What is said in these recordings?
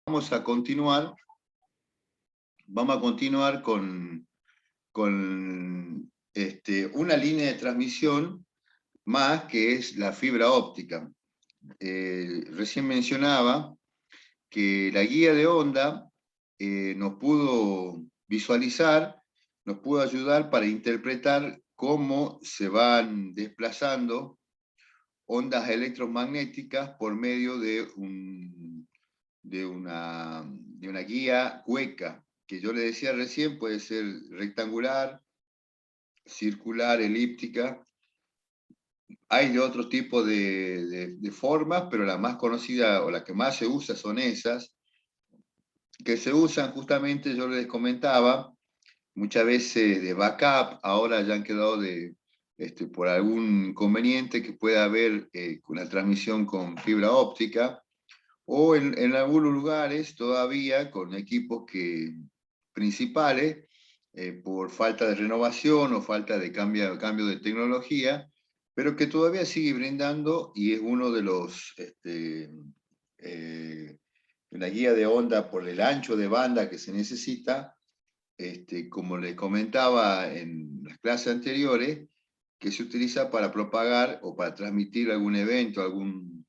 vamos a continuar con una línea de transmisión más que es la fibra óptica. Recién mencionaba que la guía de onda nos pudo visualizar, nos pudo ayudar para interpretar cómo se van desplazando ondas electromagnéticas por medio de una guía hueca, que yo le decía recién, puede ser rectangular, circular, elíptica. Hay de otros tipos de formas, pero la más conocida o la que más se usa son esas, que se usan justamente, yo les comentaba, muchas veces de backup, ahora ya han quedado por algún inconveniente que pueda haber con la transmisión con fibra óptica, o en algunos lugares todavía con equipos principales, por falta de renovación o falta de cambio de tecnología, pero que todavía sigue brindando y es uno de los, una guía de onda por el ancho de banda que se necesita, como les comentaba en las clases anteriores, que se utiliza para propagar o para transmitir algún evento, algún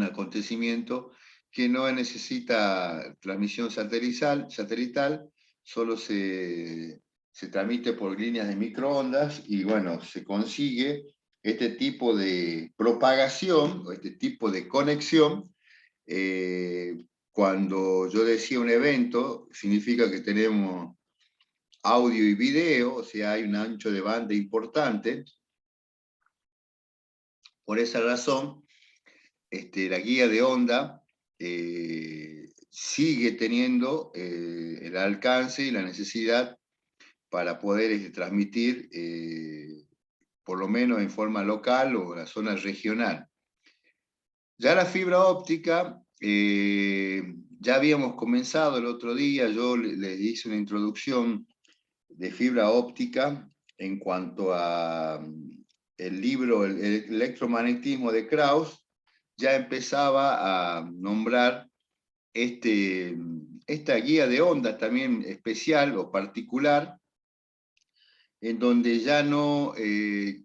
acontecimiento que no necesita transmisión satelital, solo se transmite por líneas de microondas y bueno, se consigue este tipo de propagación, o este tipo de conexión. Cuando yo decía un evento, significa que tenemos audio y video, o sea, hay un ancho de banda importante. Por esa razón, la guía de onda sigue teniendo el alcance y la necesidad para poder transmitir, por lo menos en forma local o en la zona regional. Ya la fibra óptica, ya habíamos comenzado el otro día, yo les hice una introducción de fibra óptica en cuanto a el libro El electromagnetismo de Krauss, ya empezaba a nombrar esta guía de ondas también especial o particular, en donde ya no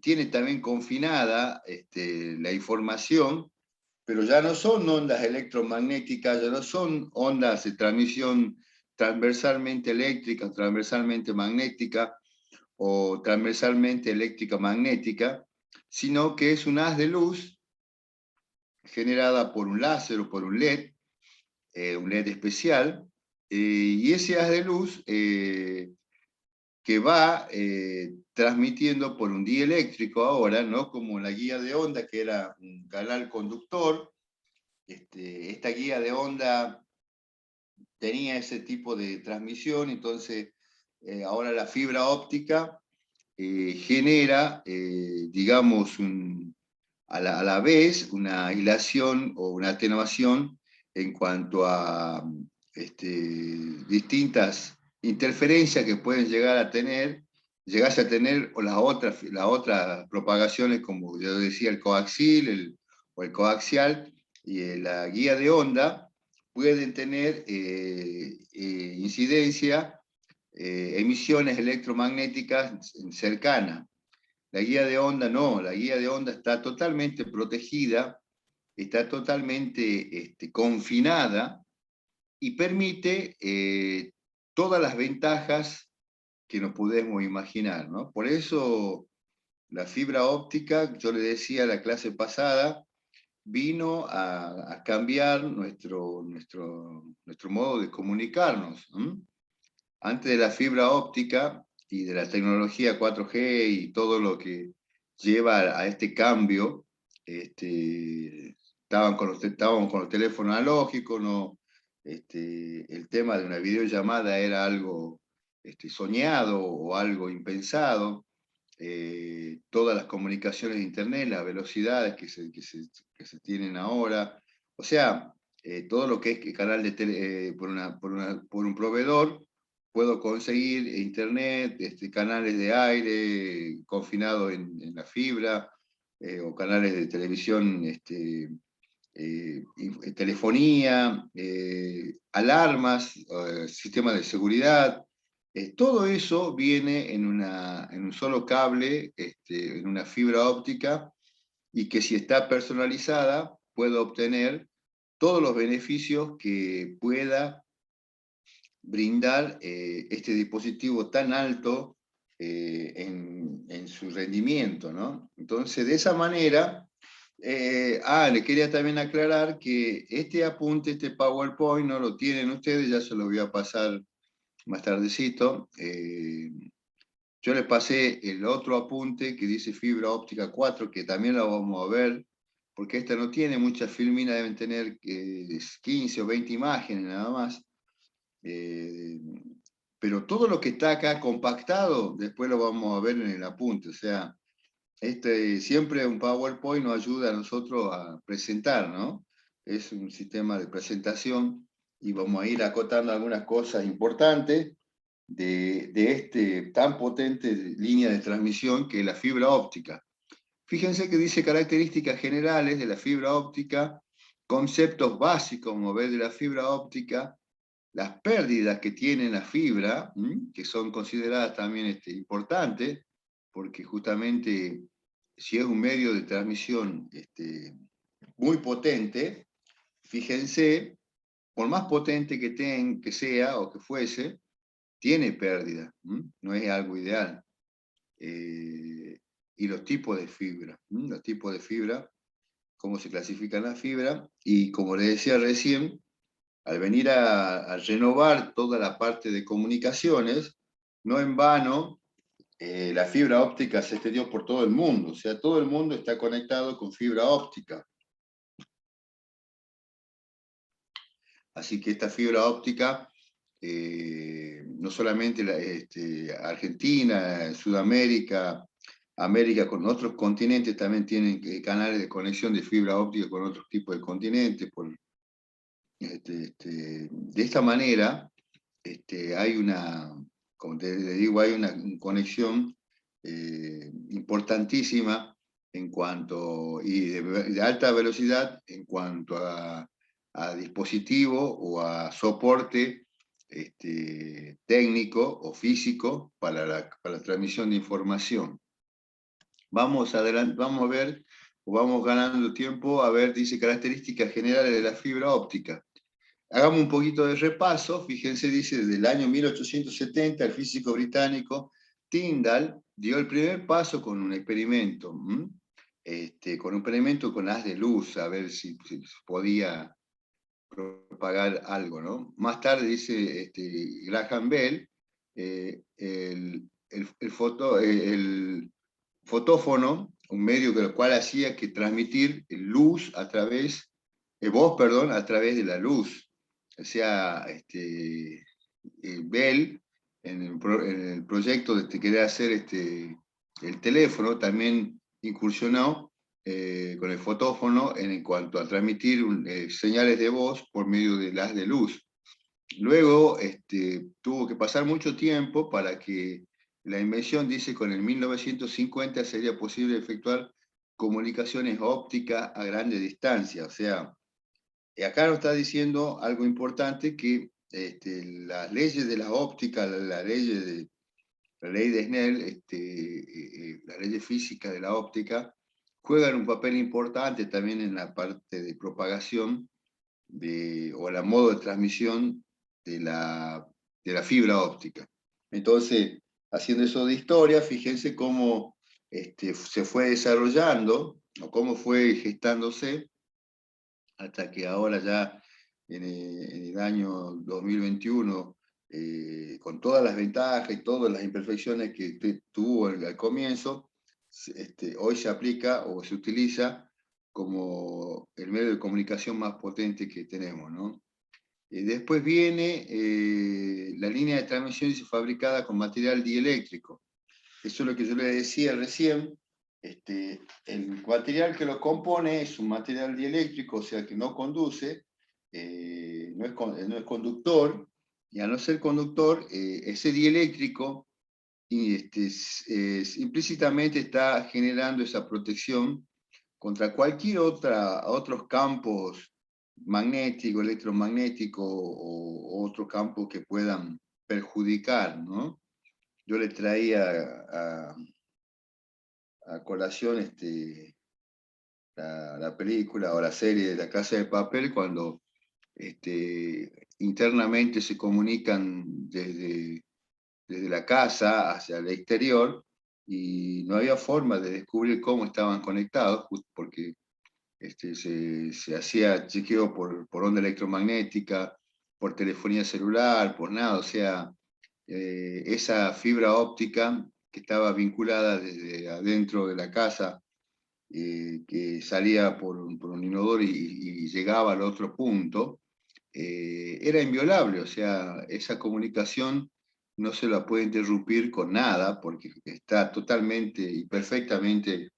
tiene también confinada la información, pero ya no son ondas electromagnéticas, ya no son ondas de transmisión transversalmente eléctrica, transversalmente magnética o transversalmente eléctrica magnética, sino que es un haz de luz generada por un láser o por un LED especial, y ese haz de luz que va transmitiendo por un dieléctrico ahora, ¿no? Como la guía de onda, que era un canal conductor. Esta guía de onda tenía ese tipo de transmisión, entonces ahora la fibra óptica genera, digamos, a la vez una aislación o una atenuación en cuanto a distintas interferencias que pueden llegarse a tener o las otras propagaciones, como yo decía, el coaxil o el coaxial, y la guía de onda pueden tener incidencia, emisiones electromagnéticas cercanas. La guía de onda no, la guía de onda está totalmente protegida, está totalmente confinada y permite todas las ventajas que nos podemos imaginar, ¿no? Por eso la fibra óptica, yo le decía a la clase pasada, vino a cambiar nuestro modo de comunicarnos. Antes de la fibra óptica y de la tecnología 4G y todo lo que lleva a este cambio, estábamos con los teléfonos analógicos, no, el tema de una videollamada era algo soñado o algo impensado. Todas las comunicaciones de Internet, las velocidades que se tienen ahora, o sea, todo lo que es canal de por un proveedor, puedo conseguir Internet, canales de aire confinados en la fibra, o canales de televisión telefonía, alarmas, sistemas de seguridad. Todo eso viene en un solo cable, en una fibra óptica, y que si está personalizada puede obtener todos los beneficios que pueda brindar este dispositivo tan alto en su rendimiento, ¿no? Entonces, de esa manera, le quería también aclarar que este apunte, este PowerPoint, no lo tienen ustedes, ya se lo voy a pasar más tardecito. Yo les pasé el otro apunte que dice fibra óptica 4, que también lo vamos a ver, porque esta no tiene mucha filmina, deben tener 15 o 20 imágenes nada más. Pero todo lo que está acá compactado, después lo vamos a ver en el apunte. O sea, siempre un PowerPoint nos ayuda a nosotros a presentar, ¿no? Es un sistema de presentación y vamos a ir acotando algunas cosas importantes de este tan potente línea de transmisión que es la fibra óptica. Fíjense que dice características generales de la fibra óptica, conceptos básicos, como ver de la fibra óptica, las pérdidas que tiene la fibra, que son consideradas también importantes, porque justamente si es un medio de transmisión muy potente, fíjense, por más potente que sea o que fuese, tiene pérdida, no es algo ideal. Y los tipos de fibra, cómo se clasifican las fibras, y como les decía recién, al venir a renovar toda la parte de comunicaciones, no en vano, la fibra óptica se extendió por todo el mundo, o sea, todo el mundo está conectado con fibra óptica. Así que esta fibra óptica, no solamente Argentina, Sudamérica, América con otros continentes también tienen canales de conexión de fibra óptica con otros tipos de continentes. De esta manera, hay una, como te digo, hay una conexión importantísima en cuanto, y de alta velocidad en cuanto a dispositivo o a soporte técnico o físico para la transmisión de información. Vamos a ver, o vamos ganando tiempo, a ver, dice características generales de la fibra óptica. Hagamos un poquito de repaso. Fíjense, dice, desde el año 1870 el físico británico Tyndall dio el primer paso con un experimento, con haz de luz, a ver si podía propagar algo, ¿no? Más tarde, dice Graham Bell, el fotófono, un medio con el cual hacía que transmitir luz a través, voz, perdón, a través de la luz. O sea, Bell, en el proyecto de querer hacer el teléfono, también incursionó con el fotófono en cuanto a transmitir señales de voz por medio de las de luz. Luego tuvo que pasar mucho tiempo para que la invención, dice, con el 1950 sería posible efectuar comunicaciones ópticas a grande distancia. O sea, acá nos está diciendo algo importante, que las leyes de la óptica, la ley de Snell, las leyes físicas de la óptica, juegan un papel importante también en la parte de propagación o el modo de transmisión de la fibra óptica. Entonces, haciendo eso de historia, fíjense cómo se fue desarrollando, o cómo fue gestándose, hasta que ahora ya en el año 2021, con todas las ventajas y todas las imperfecciones que tuvo al comienzo, hoy se aplica o se utiliza como el medio de comunicación más potente que tenemos, ¿no? Después viene la línea de transmisión fabricada con material dieléctrico. Eso es lo que yo les decía recién. El material que lo compone es un material dieléctrico, o sea que no conduce, no es conductor, y al no ser conductor, ese dieléctrico implícitamente está generando esa protección contra cualquier otros campos magnético, electromagnético o otros campos que puedan perjudicar, ¿no? Yo le traía a colación la película o la serie de La Casa de Papel cuando internamente se comunican desde la casa hacia el exterior y no había forma de descubrir cómo estaban conectados, porque se hacía chequeo por onda electromagnética, por telefonía celular, por nada, o sea, esa fibra óptica que estaba vinculada desde adentro de la casa, que salía por un inodoro y llegaba al otro punto, era inviolable, o sea, esa comunicación no se la puede interrumpir con nada porque está totalmente y perfectamente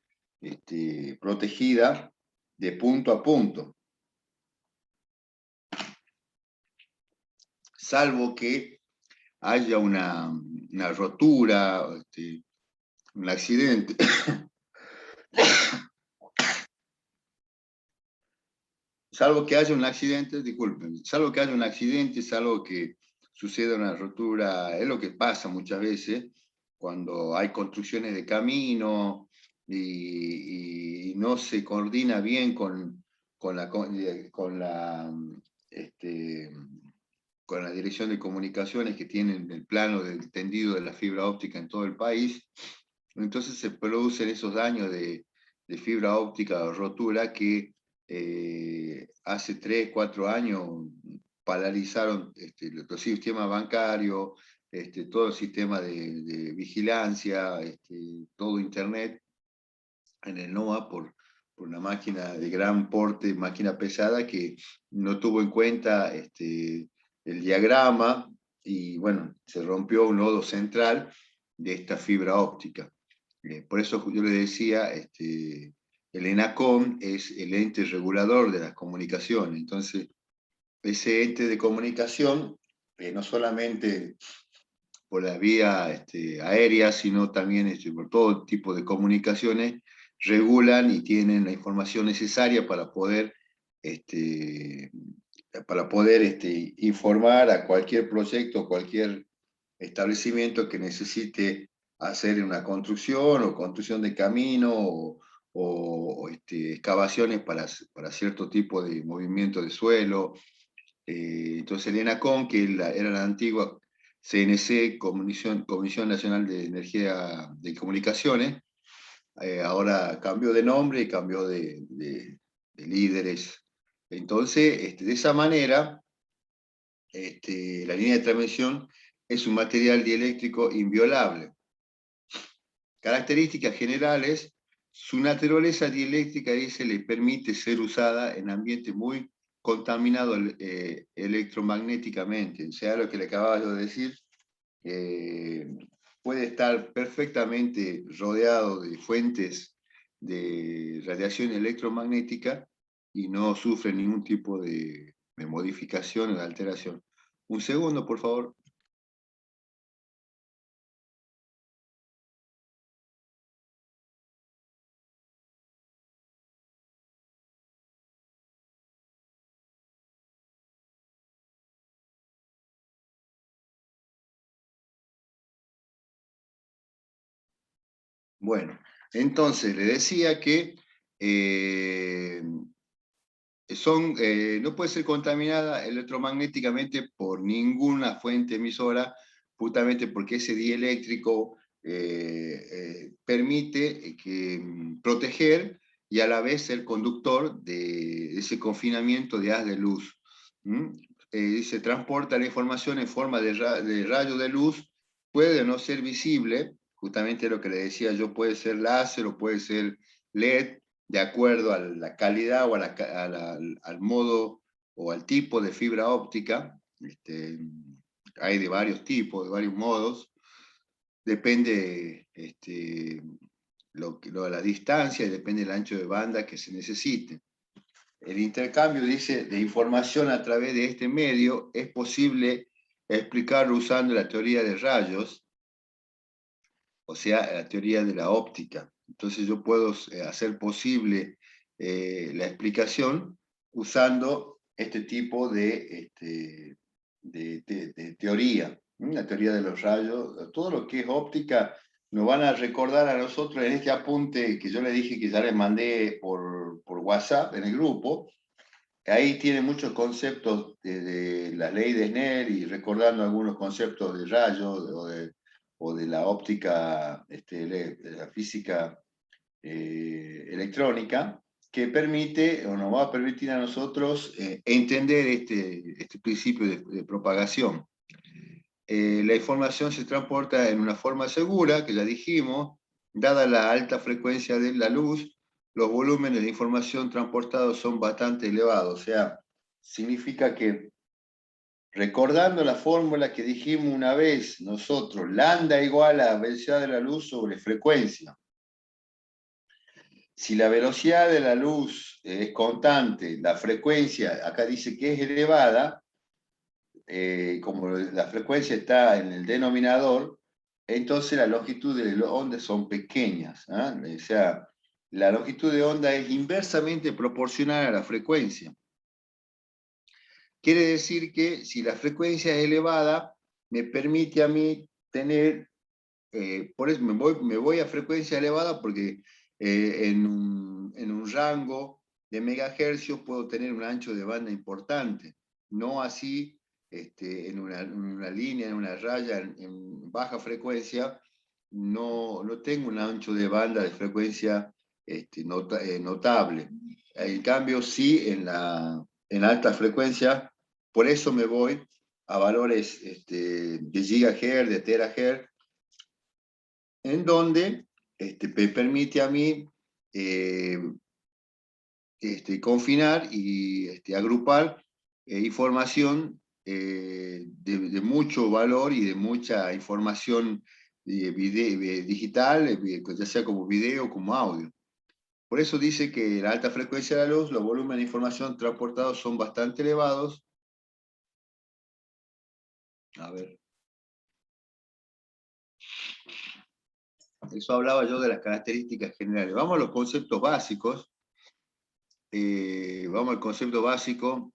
protegida de punto a punto, salvo que haya una rotura, un accidente. Salvo que haya un accidente, disculpen, salvo que haya un accidente, salvo que suceda una rotura, es lo que pasa muchas veces cuando hay construcciones de camino y no se coordina bien con este, con la dirección de comunicaciones que tienen el plano del tendido de la fibra óptica en todo el país, entonces se producen esos daños de fibra óptica o rotura que hace 3, 4 años paralizaron los sistemas bancarios, todo el sistema de vigilancia, todo Internet en el NOAA por una máquina de gran porte, máquina pesada que no tuvo en cuenta el diagrama y bueno, se rompió un nodo central de esta fibra óptica. Por eso yo le decía, el ENACOM es el ente regulador de las comunicaciones. Entonces, ese ente de comunicación, no solamente por la vía aérea, sino también por todo tipo de comunicaciones, regulan y tienen la información necesaria para poder informar a cualquier proyecto, cualquier establecimiento que necesite hacer una construcción o construcción de camino o excavaciones para cierto tipo de movimiento de suelo. Entonces el ENACOM, que era la antigua CNC, Comisión Nacional de Energía de Comunicaciones, ahora cambió de nombre y cambió de líderes. Entonces, de esa manera, la línea de transmisión es un material dieléctrico inviolable. Características generales: su naturaleza dieléctrica le permite ser usada en ambientes muy contaminados electromagnéticamente. O sea, lo que le acababa de decir, puede estar perfectamente rodeado de fuentes de radiación electromagnética y no sufre ningún tipo de modificación o de alteración. Un segundo, por favor. Bueno, entonces le decía que no puede ser contaminada electromagnéticamente por ninguna fuente emisora, justamente porque ese dieléctrico permite proteger y a la vez ser conductor de ese confinamiento de haz de luz. Se transporta la información en forma de rayo de luz, puede no ser visible, justamente lo que le decía yo, puede ser láser o puede ser LED, de acuerdo a la calidad o al modo o al tipo de fibra óptica. Hay de varios tipos, de varios modos. Depende la distancia y depende del ancho de banda que se necesite. El intercambio, dice, de información a través de este medio es posible explicarlo usando la teoría de rayos, o sea, la teoría de la óptica. Entonces yo puedo hacer posible la explicación usando este tipo de teoría, la teoría de los rayos. Todo lo que es óptica nos van a recordar a nosotros en este apunte que yo le dije que ya les mandé por WhatsApp en el grupo. Ahí tiene muchos conceptos de la ley de Snell y recordando algunos conceptos de rayos o de la óptica, de la física electrónica, que permite o nos va a permitir a nosotros entender este principio de propagación. La información se transporta en una forma segura, que ya dijimos, dada la alta frecuencia de la luz, los volúmenes de información transportados son bastante elevados. O sea, significa que, recordando la fórmula que dijimos una vez nosotros, lambda igual a velocidad de la luz sobre frecuencia. Si la velocidad de la luz es constante, la frecuencia, acá dice que es elevada, como la frecuencia está en el denominador, entonces la longitud de las ondas son pequeñas. ¿Eh? O sea, la longitud de onda es inversamente proporcional a la frecuencia. Quiere decir que si la frecuencia es elevada, me permite a mí tener, por eso me voy a frecuencia elevada porque en un rango de megahercios puedo tener un ancho de banda importante. No así en una línea, en una raya, en baja frecuencia, no tengo un ancho de banda de frecuencia notable. En cambio, sí en alta frecuencia, por eso me voy a valores de gigahertz, de terahertz, en donde me permite a mí eh, confinar y agrupar información de mucho valor y de mucha información digital, ya sea como video o como audio. Por eso dice que la alta frecuencia de la luz, los volúmenes de información transportados son bastante elevados. A ver. Eso hablaba yo de las características generales. Vamos a los conceptos básicos. Vamos al concepto básico.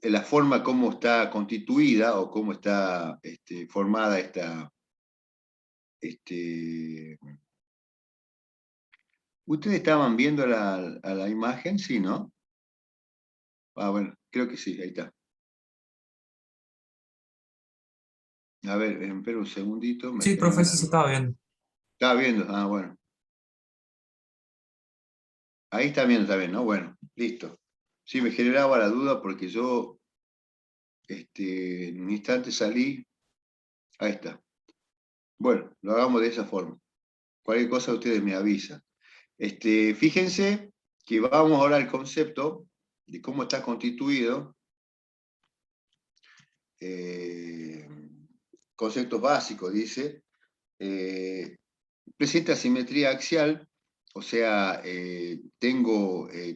La forma como está constituida o cómo está formada esta... ¿Ustedes estaban viendo a la imagen? Sí, ¿no? Ah, bueno, creo que sí, ahí está. A ver, espera un segundito. Me Sí, generó profe, una sí se duda. estaba viendo. Estaba viendo, ah, bueno. Ahí está bien, ¿no? Bueno, listo. Sí, me generaba la duda porque yo en un instante salí. Ahí está. Bueno, lo hagamos de esa forma. Cualquier cosa ustedes me avisan. Fíjense que vamos ahora al concepto de cómo está constituido. Conceptos básicos, dice. Presenta simetría axial, o sea,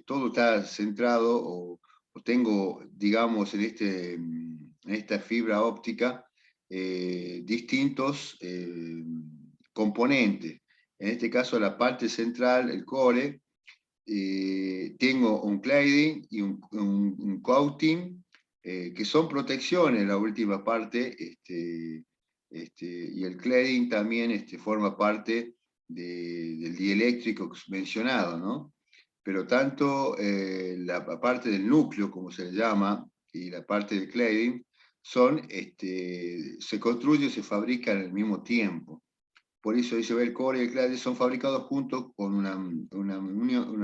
todo está centrado o tengo, digamos, en esta fibra óptica distintos componentes. En este caso, la parte central, el core, tengo un cladding y un coating, que son protecciones, la última parte, y el cladding también forma parte del dieléctrico mencionado, ¿no? Pero tanto la parte del núcleo, como se le llama, y la parte del cladding, se construyen y se fabrican al mismo tiempo. Por eso dice, el core y el cladding son fabricados juntos con una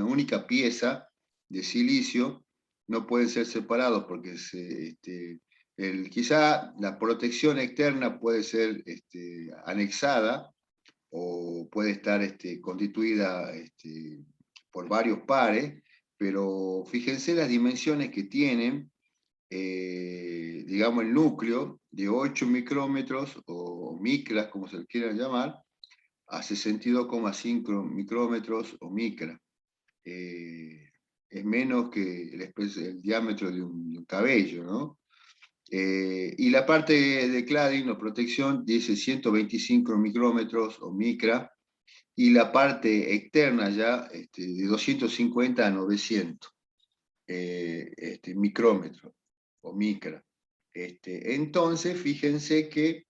única pieza de silicio, no pueden ser separados porque quizá la protección externa puede ser anexada o puede estar constituida por varios pares, pero fíjense las dimensiones que tienen, digamos el núcleo de 8 micrómetros o micras, como se les quiera llamar, a 62,5 micrómetros o micra. Es menos que el diámetro de un cabello, ¿no? Y la parte de cladding o protección dice 125 micrómetros o micra, y la parte externa ya de 250 a 900 micrómetros o micra. Entonces, fíjense que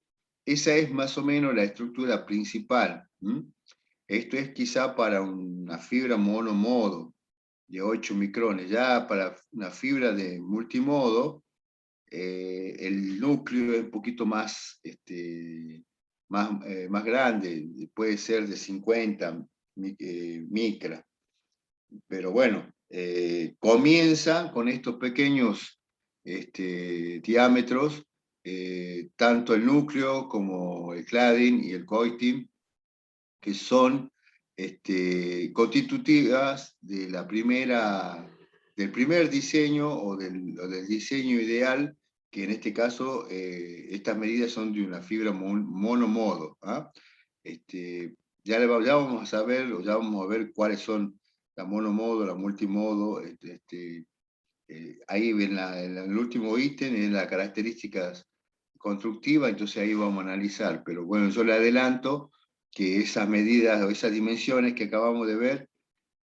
esa es más o menos la estructura principal. Esto es quizá para una fibra monomodo de 8 micrones. Ya para una fibra de multimodo, el núcleo es un poquito más, más grande, puede ser de 50 micra. Pero bueno, comienza con estos pequeños diámetros, tanto el núcleo como el cladding y el coiting, que son constitutivas de del primer diseño o del diseño ideal, que en este caso estas medidas son de una fibra monomodo. ¿Ah? Ya vamos a saber, o ya vamos a ver cuáles son la monomodo, la multimodo. Ahí en el último ítem, en las características constructivas, entonces ahí vamos a analizar. Pero bueno, yo le adelanto que esas medidas o esas dimensiones que acabamos de ver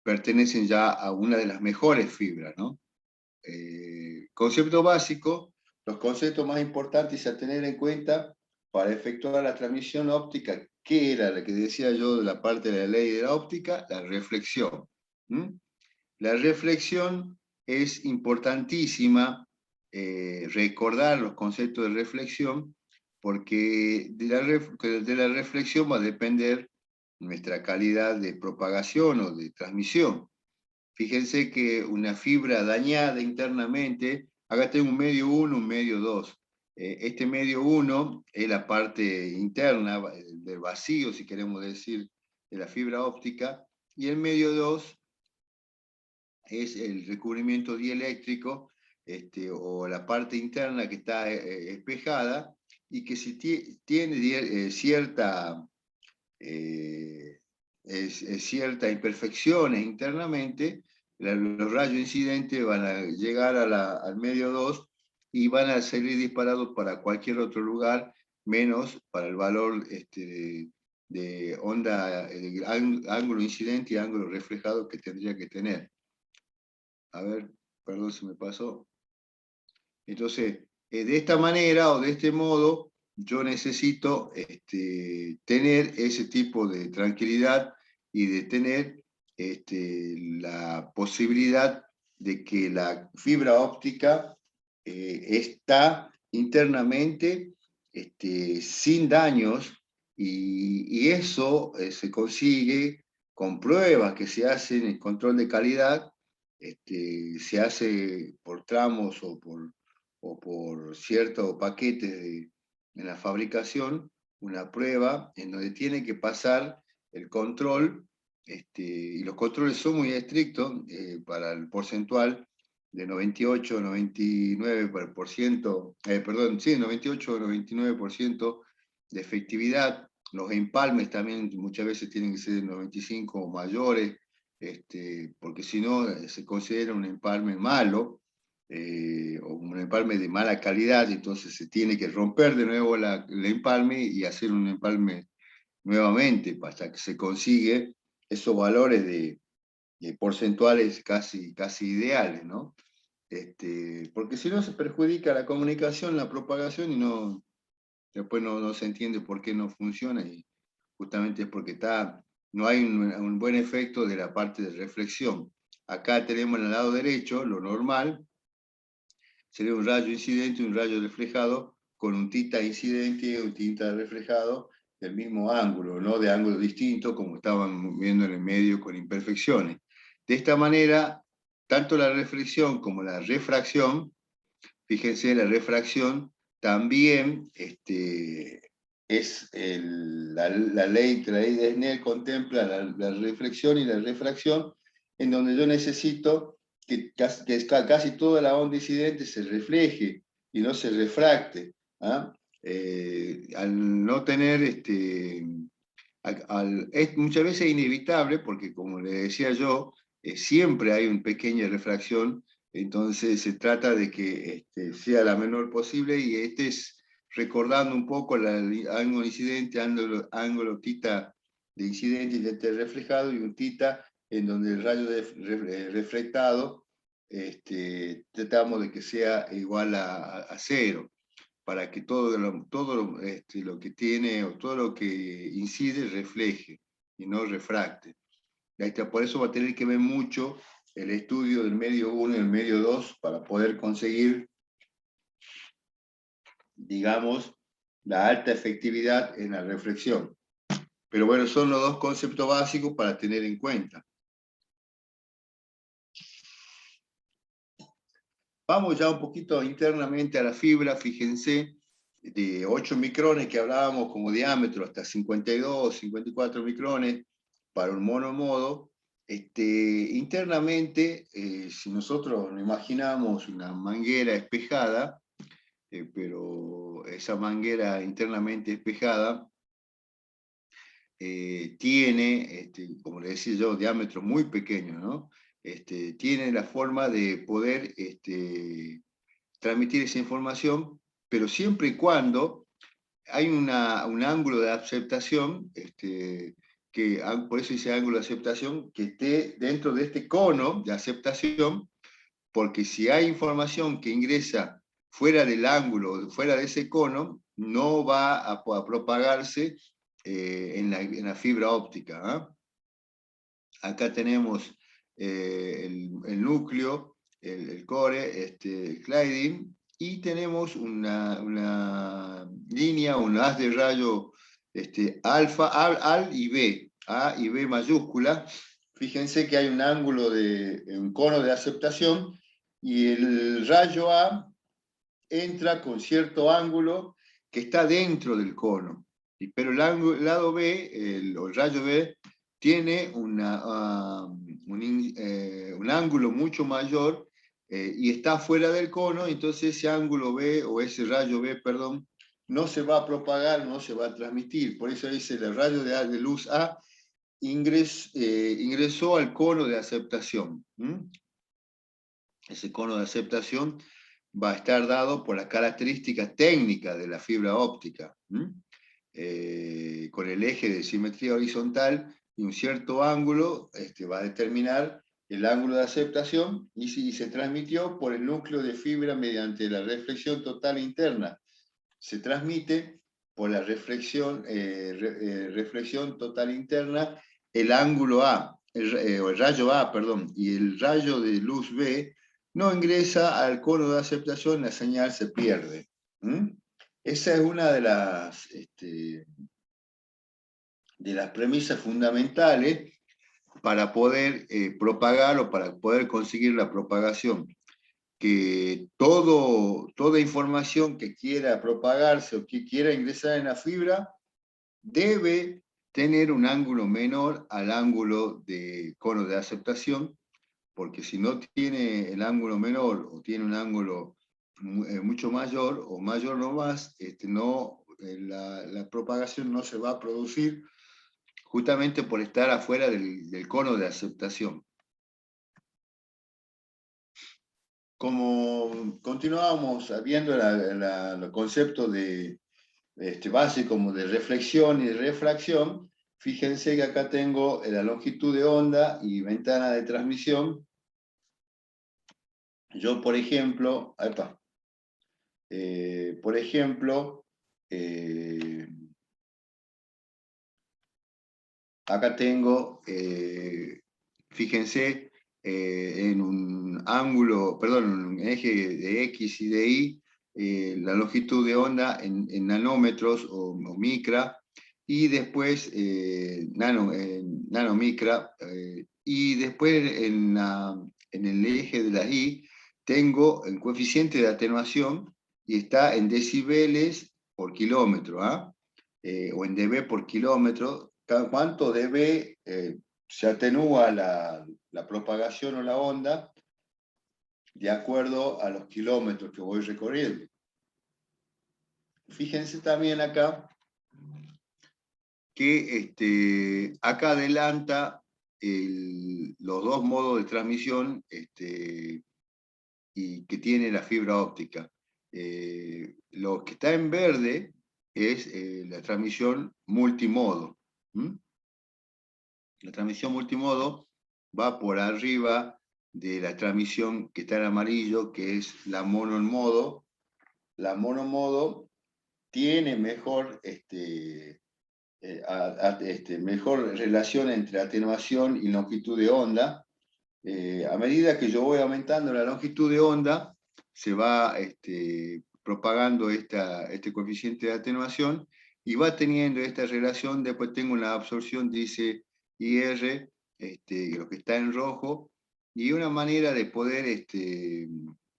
pertenecen ya a una de las mejores fibras, ¿no? Concepto básico, los conceptos más importantes a tener en cuenta para efectuar la transmisión óptica, que era la que decía yo de la parte de la ley de la óptica, la reflexión. La reflexión es importantísima, recordar los conceptos de reflexión, porque de la reflexión va a depender nuestra calidad de propagación o de transmisión. Fíjense que una fibra dañada internamente, acá tengo un medio 1, un medio 2. Este medio 1 es la parte interna del vacío, si queremos decir, de la fibra óptica, y el medio 2 es el recubrimiento dieléctrico, o la parte interna que está espejada, y que si tiene cierta imperfecciones internamente, los rayos incidentes van a llegar al medio 2 y van a salir disparados para cualquier otro lugar, menos para el valor de onda, ángulo incidente y ángulo reflejado que tendría que tener. A ver, perdón si me pasó. Entonces, de esta manera o de este modo, yo necesito tener ese tipo de tranquilidad y de tener la posibilidad de que la fibra óptica está internamente sin daños, y eso se consigue con pruebas que se hacen en control de calidad. Se hace por tramos o por ciertos paquetes en la fabricación, una prueba en donde tiene que pasar el control, y los controles son muy estrictos para el porcentual de 98 o 99%, perdón, sí, 98 o 99% de efectividad. Los empalmes también muchas veces tienen que ser 95 o mayores, porque si no se considera un empalme malo, o un empalme de mala calidad, entonces se tiene que romper de nuevo el empalme y hacer un empalme nuevamente hasta que se consigue esos valores de porcentuales casi ideales, ¿no? Porque si no se perjudica la comunicación, la propagación, y después no se entiende por qué no funciona, y justamente es porque no hay un buen efecto de la parte de reflexión. Acá tenemos en el lado derecho, lo normal, sería un rayo incidente y un rayo reflejado con un tita incidente y un tita reflejado del mismo ángulo, no de ángulos distintos como estaban viendo en el medio con imperfecciones. De esta manera, tanto la reflexión como la refracción, fíjense, la refracción también es la ley de Snell contempla la reflexión y la refracción, en donde yo necesito que casi toda la onda incidente se refleje y no se refracte. ¿Ah? Al no tener, muchas veces es inevitable, porque como le decía yo, siempre hay una pequeña refracción, entonces se trata de que sea la menor posible, y es recordando un poco el ángulo incidente, ángulo tita de incidente y lente reflejado, y un θ en donde el rayo reflectado tratamos de que sea igual a 0, para que lo que tiene o todo lo que incide refleje y no refracte. Por eso va a tener que ver mucho el estudio del medio 1 y el medio 2 para poder conseguir, digamos, la alta efectividad en la reflexión. Pero bueno, son los dos conceptos básicos para tener en cuenta. Vamos ya un poquito internamente a la fibra, fíjense, de 8 micrones que hablábamos como diámetro hasta 52, 54 micrones para un monomodo. Internamente, si nosotros nos imaginamos una manguera espejada, pero esa manguera internamente espejada tiene, como le decía yo, diámetro muy pequeño, ¿no? Tiene la forma de poder transmitir esa información, pero siempre y cuando hay un ángulo de aceptación, por eso dice ángulo de aceptación, que esté dentro de este cono de aceptación, porque si hay información que ingresa fuera del ángulo, fuera de ese cono, no va a propagarse en la fibra óptica. Acá tenemos el núcleo, el core, cladding, y tenemos una línea, un haz de rayo alfa, al y B, A y B mayúscula. Fíjense que hay un ángulo un cono de aceptación, y el rayo A entra con cierto ángulo que está dentro del cono. Pero el lado B, el rayo B, tiene un ángulo mucho mayor y está fuera del cono. Entonces ese ángulo B, o ese rayo B, perdón, no se va a propagar, no se va a transmitir. Por eso dice el rayo de luz A ingresó al cono de aceptación. Ese cono de aceptación va a estar dado por las características técnicas de la fibra óptica, con el eje de simetría horizontal y un cierto ángulo va a determinar el ángulo de aceptación, y si se transmitió por el núcleo de fibra mediante la reflexión total interna. Se transmite por la reflexión total interna el ángulo A, o el rayo A, perdón, y el rayo de luz B no ingresa al cono de aceptación, la señal se pierde. Esa es una de las premisas fundamentales para poder propagar o para poder conseguir la propagación. Que toda información que quiera propagarse o que quiera ingresar en la fibra debe tener un ángulo menor al ángulo de cono de aceptación, porque si no tiene el ángulo menor o tiene un ángulo mucho mayor o mayor no más, la propagación no se va a producir, justamente por estar afuera del cono de aceptación. Como continuábamos viendo el concepto de base como de reflexión y de refracción, fíjense que acá tengo la longitud de onda y ventana de transmisión. Yo, por ejemplo, acá tengo, fíjense, en un ángulo, perdón, un eje de X y de Y, la longitud de onda en nanómetros o micra, y después nanomicra, y después en el eje de la Y tengo el coeficiente de atenuación y está en decibeles por kilómetro, o en dB por kilómetro. ¿Cuánto dB se atenúa la propagación o la onda de acuerdo a los kilómetros que voy recorriendo? Fíjense también acá que acá adelanta los dos modos de transmisión y que tiene la fibra óptica. Lo que está en verde es la transmisión multimodo. La transmisión multimodo va por arriba de la transmisión que está en amarillo, que es la mono en modo. La monomodo tiene mejor, mejor relación entre atenuación y longitud de onda. A medida que yo voy aumentando la longitud de onda, se va propagando este coeficiente de atenuación y va teniendo esta relación. Después tengo una absorción, dice IR, lo que está en rojo, y una manera de poder,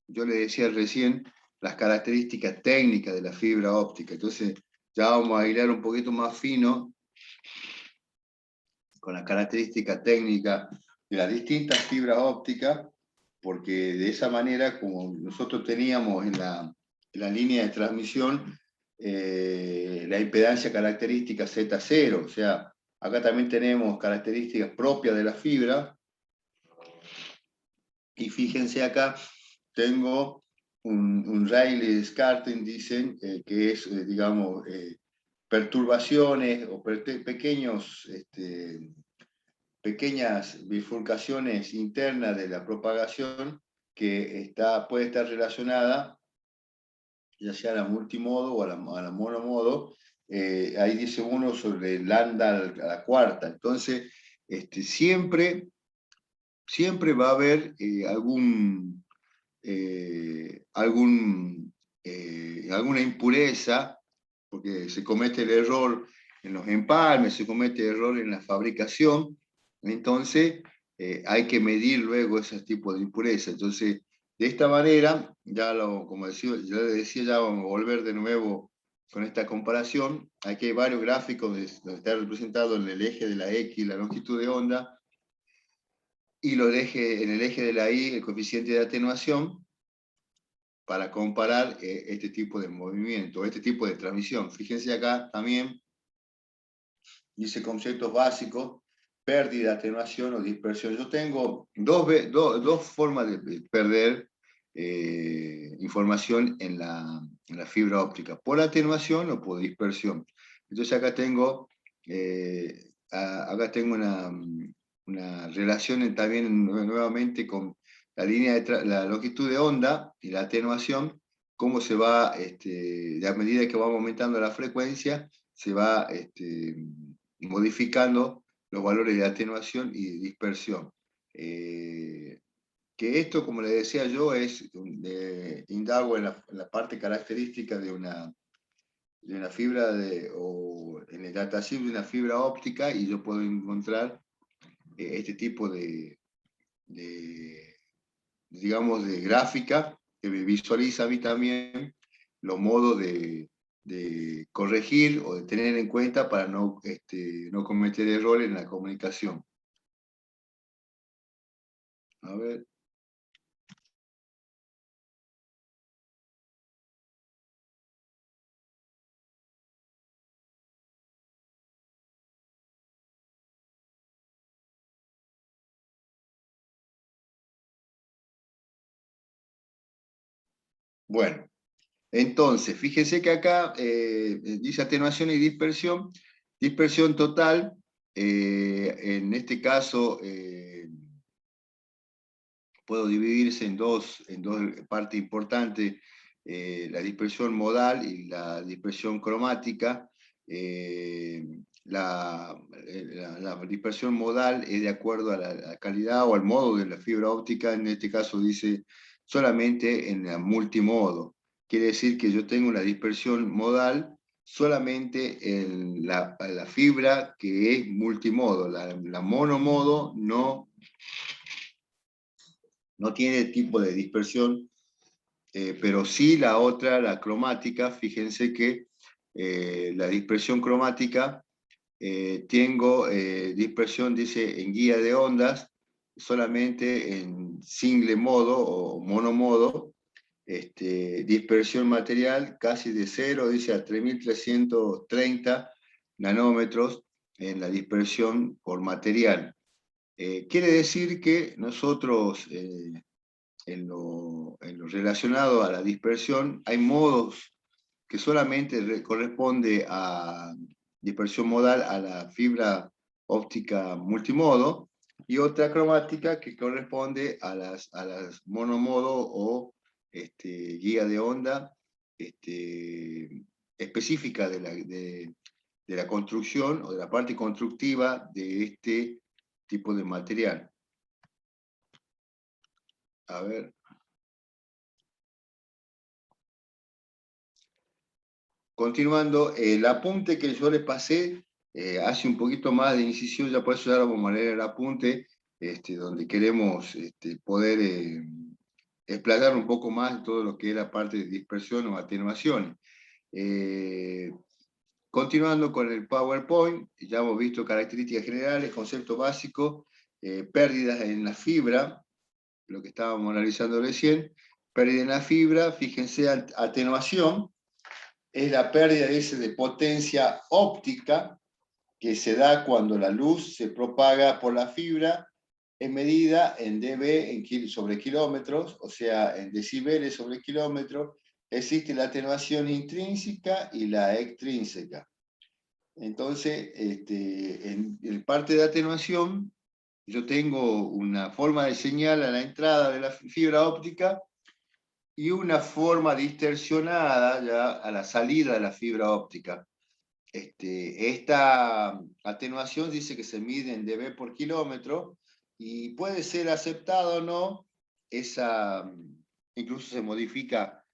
yo le decía recién, las características técnicas de la fibra óptica. Entonces ya vamos a hilar un poquito más fino con las características técnicas de las distintas fibras ópticas, porque de esa manera, como nosotros teníamos en la línea de transmisión, la impedancia característica Z0, o sea, acá también tenemos características propias de la fibra, y fíjense acá, tengo un Rayleigh-Descartes, dicen, que es, digamos, perturbaciones o pequeñas bifurcaciones internas de la propagación que puede estar relacionada ya sea a la multimodo o a la monomodo. Ahí dice uno sobre lambda a la cuarta. Entonces, siempre va a haber alguna impureza, porque se comete el error en los empalmes, se comete el error en la fabricación. Entonces hay que medir luego ese tipo de impureza. Entonces, de esta manera, como decía, ya le decía, ya vamos a volver de nuevo con esta comparación. Aquí hay varios gráficos donde está representado en el eje de la X la longitud de onda, y en el eje de la Y el coeficiente de atenuación, para comparar este tipo de movimiento, este tipo de transmisión. Fíjense acá también, dice conceptos básicos: pérdida, atenuación o dispersión. Yo tengo dos formas de perder información en la fibra óptica: por atenuación o por dispersión. Entonces acá tengo una relación también nuevamente con la la longitud de onda y la atenuación, cómo se va, a medida que vamos aumentando la frecuencia, se va modificando los valores de atenuación y dispersión. Que esto, como le decía yo, indago en la parte característica de una fibra o en el datasheet de una fibra óptica, y yo puedo encontrar este tipo digamos, de gráfica que me visualiza a mí también los modos de corregir o de tener en cuenta para no cometer errores en la comunicación. A ver. Bueno, entonces, fíjense que acá dice atenuación y dispersión. Dispersión total, en este caso, puedo dividirse en dos partes importantes: la dispersión modal y la dispersión cromática. La dispersión modal es de acuerdo a la calidad o al modo de la fibra óptica. En este caso dice solamente en la multimodo. Quiere decir que yo tengo una dispersión modal solamente en la fibra que es multimodo. La monomodo no tiene tipo de dispersión, pero sí la otra, la cromática. Fíjense que la dispersión cromática, tengo dispersión, dice, en guía de ondas, solamente en single modo o monomodo. Dispersión material casi de cero, dice, a 3330 nanómetros en la dispersión por material. Quiere decir que nosotros, en lo relacionado a la dispersión, hay modos que solamente corresponde a dispersión modal a la fibra óptica multimodo, y otra cromática que corresponde a las monomodo o guía de onda específica de la construcción o de la parte constructiva de este tipo de material. A ver. Continuando, el apunte que yo le pasé hace un poquito más de incisión, ya por eso ya vamos a leer el apunte, donde queremos poder explayar un poco más todo lo que es la parte de dispersión o atenuación. Continuando con el PowerPoint, ya hemos visto características generales, conceptos básicos, pérdidas en la fibra, lo que estábamos analizando recién, pérdida en la fibra, fíjense, atenuación, es la pérdida de potencia óptica que se da cuando la luz se propaga por la fibra, es medida en dB sobre kilómetros, o sea, en decibeles sobre kilómetros. Existe la atenuación intrínseca y la extrínseca. Entonces, en parte de atenuación, yo tengo una forma de señal a la entrada de la fibra óptica y una forma distorsionada ya a la salida de la fibra óptica. Esta atenuación dice que se mide en dB por kilómetro y puede ser aceptada o no, incluso se modifica,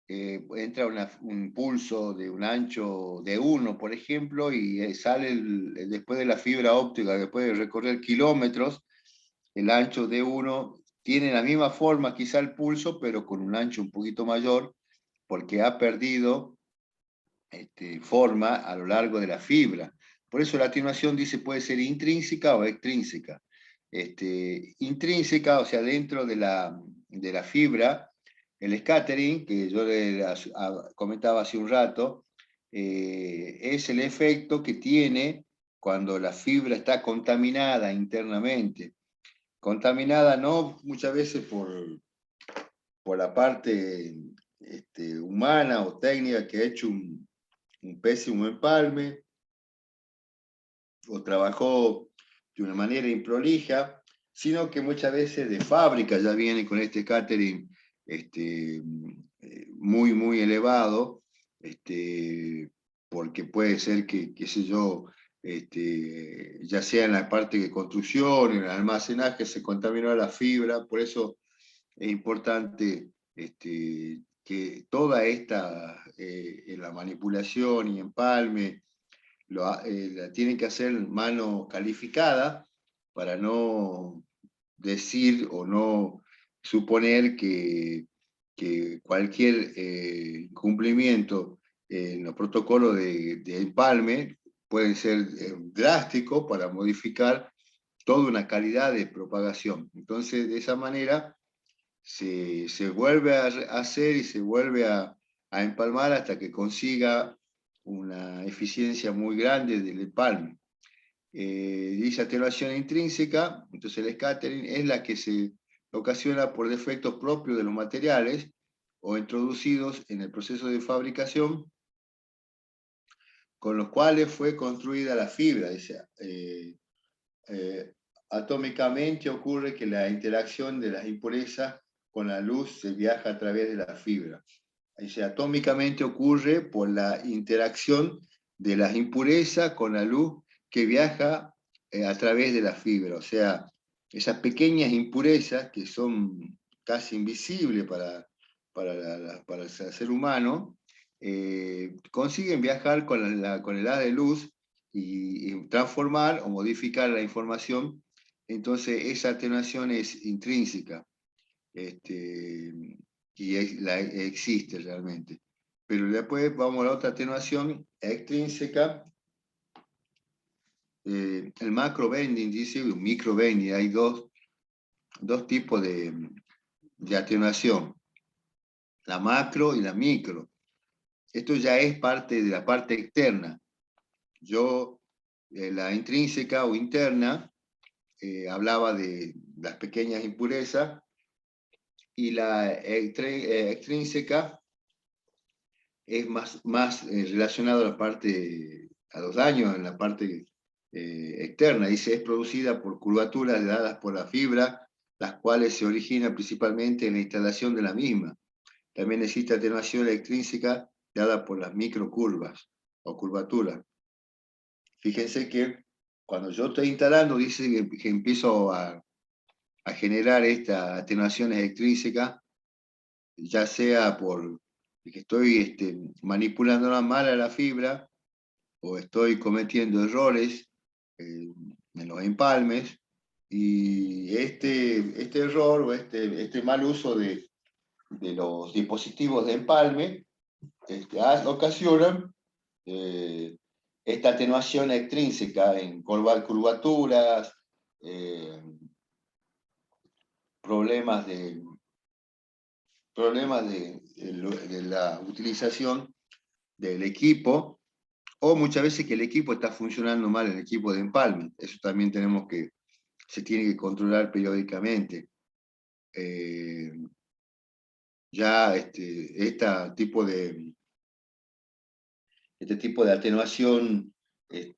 entra un pulso de un ancho de 1, por ejemplo, y sale después de la fibra óptica, después de recorrer kilómetros, el ancho de 1 tiene la misma forma quizá el pulso, pero con un ancho un poquito mayor, porque ha perdido forma a lo largo de la fibra. Por eso la atenuación dice puede ser intrínseca o extrínseca. Intrínseca, o sea, dentro de la fibra, el scattering, que yo le comentaba hace un rato, es el efecto que tiene cuando la fibra está contaminada internamente. Contaminada no muchas veces por la parte humana o técnica que ha hecho un pésimo empalme, o trabajó de una manera improlija, sino que muchas veces de fábrica ya viene con este catering muy, muy elevado, porque puede ser que, qué sé yo, ya sea en la parte de construcción, en el almacenaje, se contaminó la fibra, por eso es importante que toda esta, la manipulación y empalme, la tienen que hacer mano calificada para no decir o no suponer que cualquier incumplimiento en los protocolos de empalme pueden ser drásticos para modificar toda una calidad de propagación. Entonces, de esa manera, se vuelve a hacer y se vuelve a empalmar hasta que consiga una eficiencia muy grande del empalme. Dice atenuación intrínseca, entonces el scattering es la que se ocasiona por defectos propios de los materiales o introducidos en el proceso de fabricación con los cuales fue construida la fibra. Dice, atómicamente ocurre que la interacción de las impurezas con la luz se viaja a través de la fibra. Dice, atómicamente ocurre por la interacción de las impurezas con la luz que viaja a través de la fibra. O sea, esas pequeñas impurezas que son casi invisibles para el ser humano, consiguen viajar con el haz de luz y transformar o modificar la información. Entonces esa atenuación es intrínseca y existe realmente. Pero después vamos a la otra atenuación extrínseca, el macro bending, dice, un micro bending. Hay dos tipos de atenuación, la macro y la micro. Esto ya es parte de la parte externa. La intrínseca o interna, hablaba de las pequeñas impurezas, y la extrínseca es más relacionado a los daños en la parte externa. Dice, es producida por curvaturas dadas por la fibra, las cuales se originan principalmente en la instalación de la misma. También existe atenuación extrínseca dada por las microcurvas o curvaturas. Fíjense que cuando yo estoy instalando, dice que empiezo a generar estas atenuaciones extrínsecas, ya sea por que estoy manipulando mal a la fibra, o estoy cometiendo errores en los empalmes, y este error o este mal uso de los dispositivos de empalme ocasionan esta atenuación extrínseca en curvaturas, eh, problemas de la utilización del equipo, o muchas veces que el equipo está funcionando mal, el equipo de empalme. Eso también se tiene que controlar periódicamente. Ya este tipo de atenuación es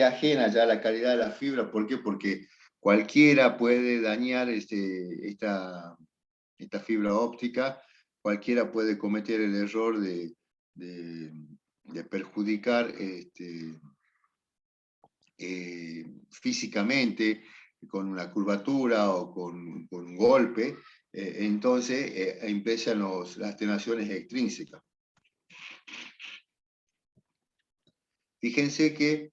ajena ya a la calidad de la fibra. ¿Por qué? Porque cualquiera puede dañar esta fibra óptica, cualquiera puede cometer el error de perjudicar físicamente con una curvatura o con un golpe. Entonces empiezan las atenuaciones extrínsecas. Fíjense que,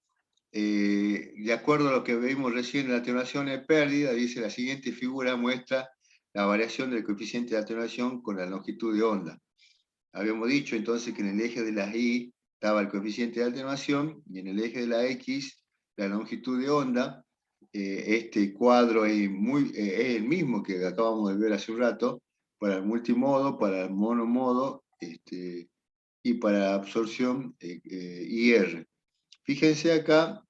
de acuerdo a lo que vimos recién en la atenuación de pérdida, dice la siguiente figura muestra la variación del coeficiente de atenuación con la longitud de onda. Habíamos dicho entonces que en el eje de la Y estaba el coeficiente de atenuación y en el eje de la X la longitud de onda. Este cuadro es el mismo que acabamos de ver hace un rato para el multimodo, para el monomodo y para absorción IR. Fíjense acá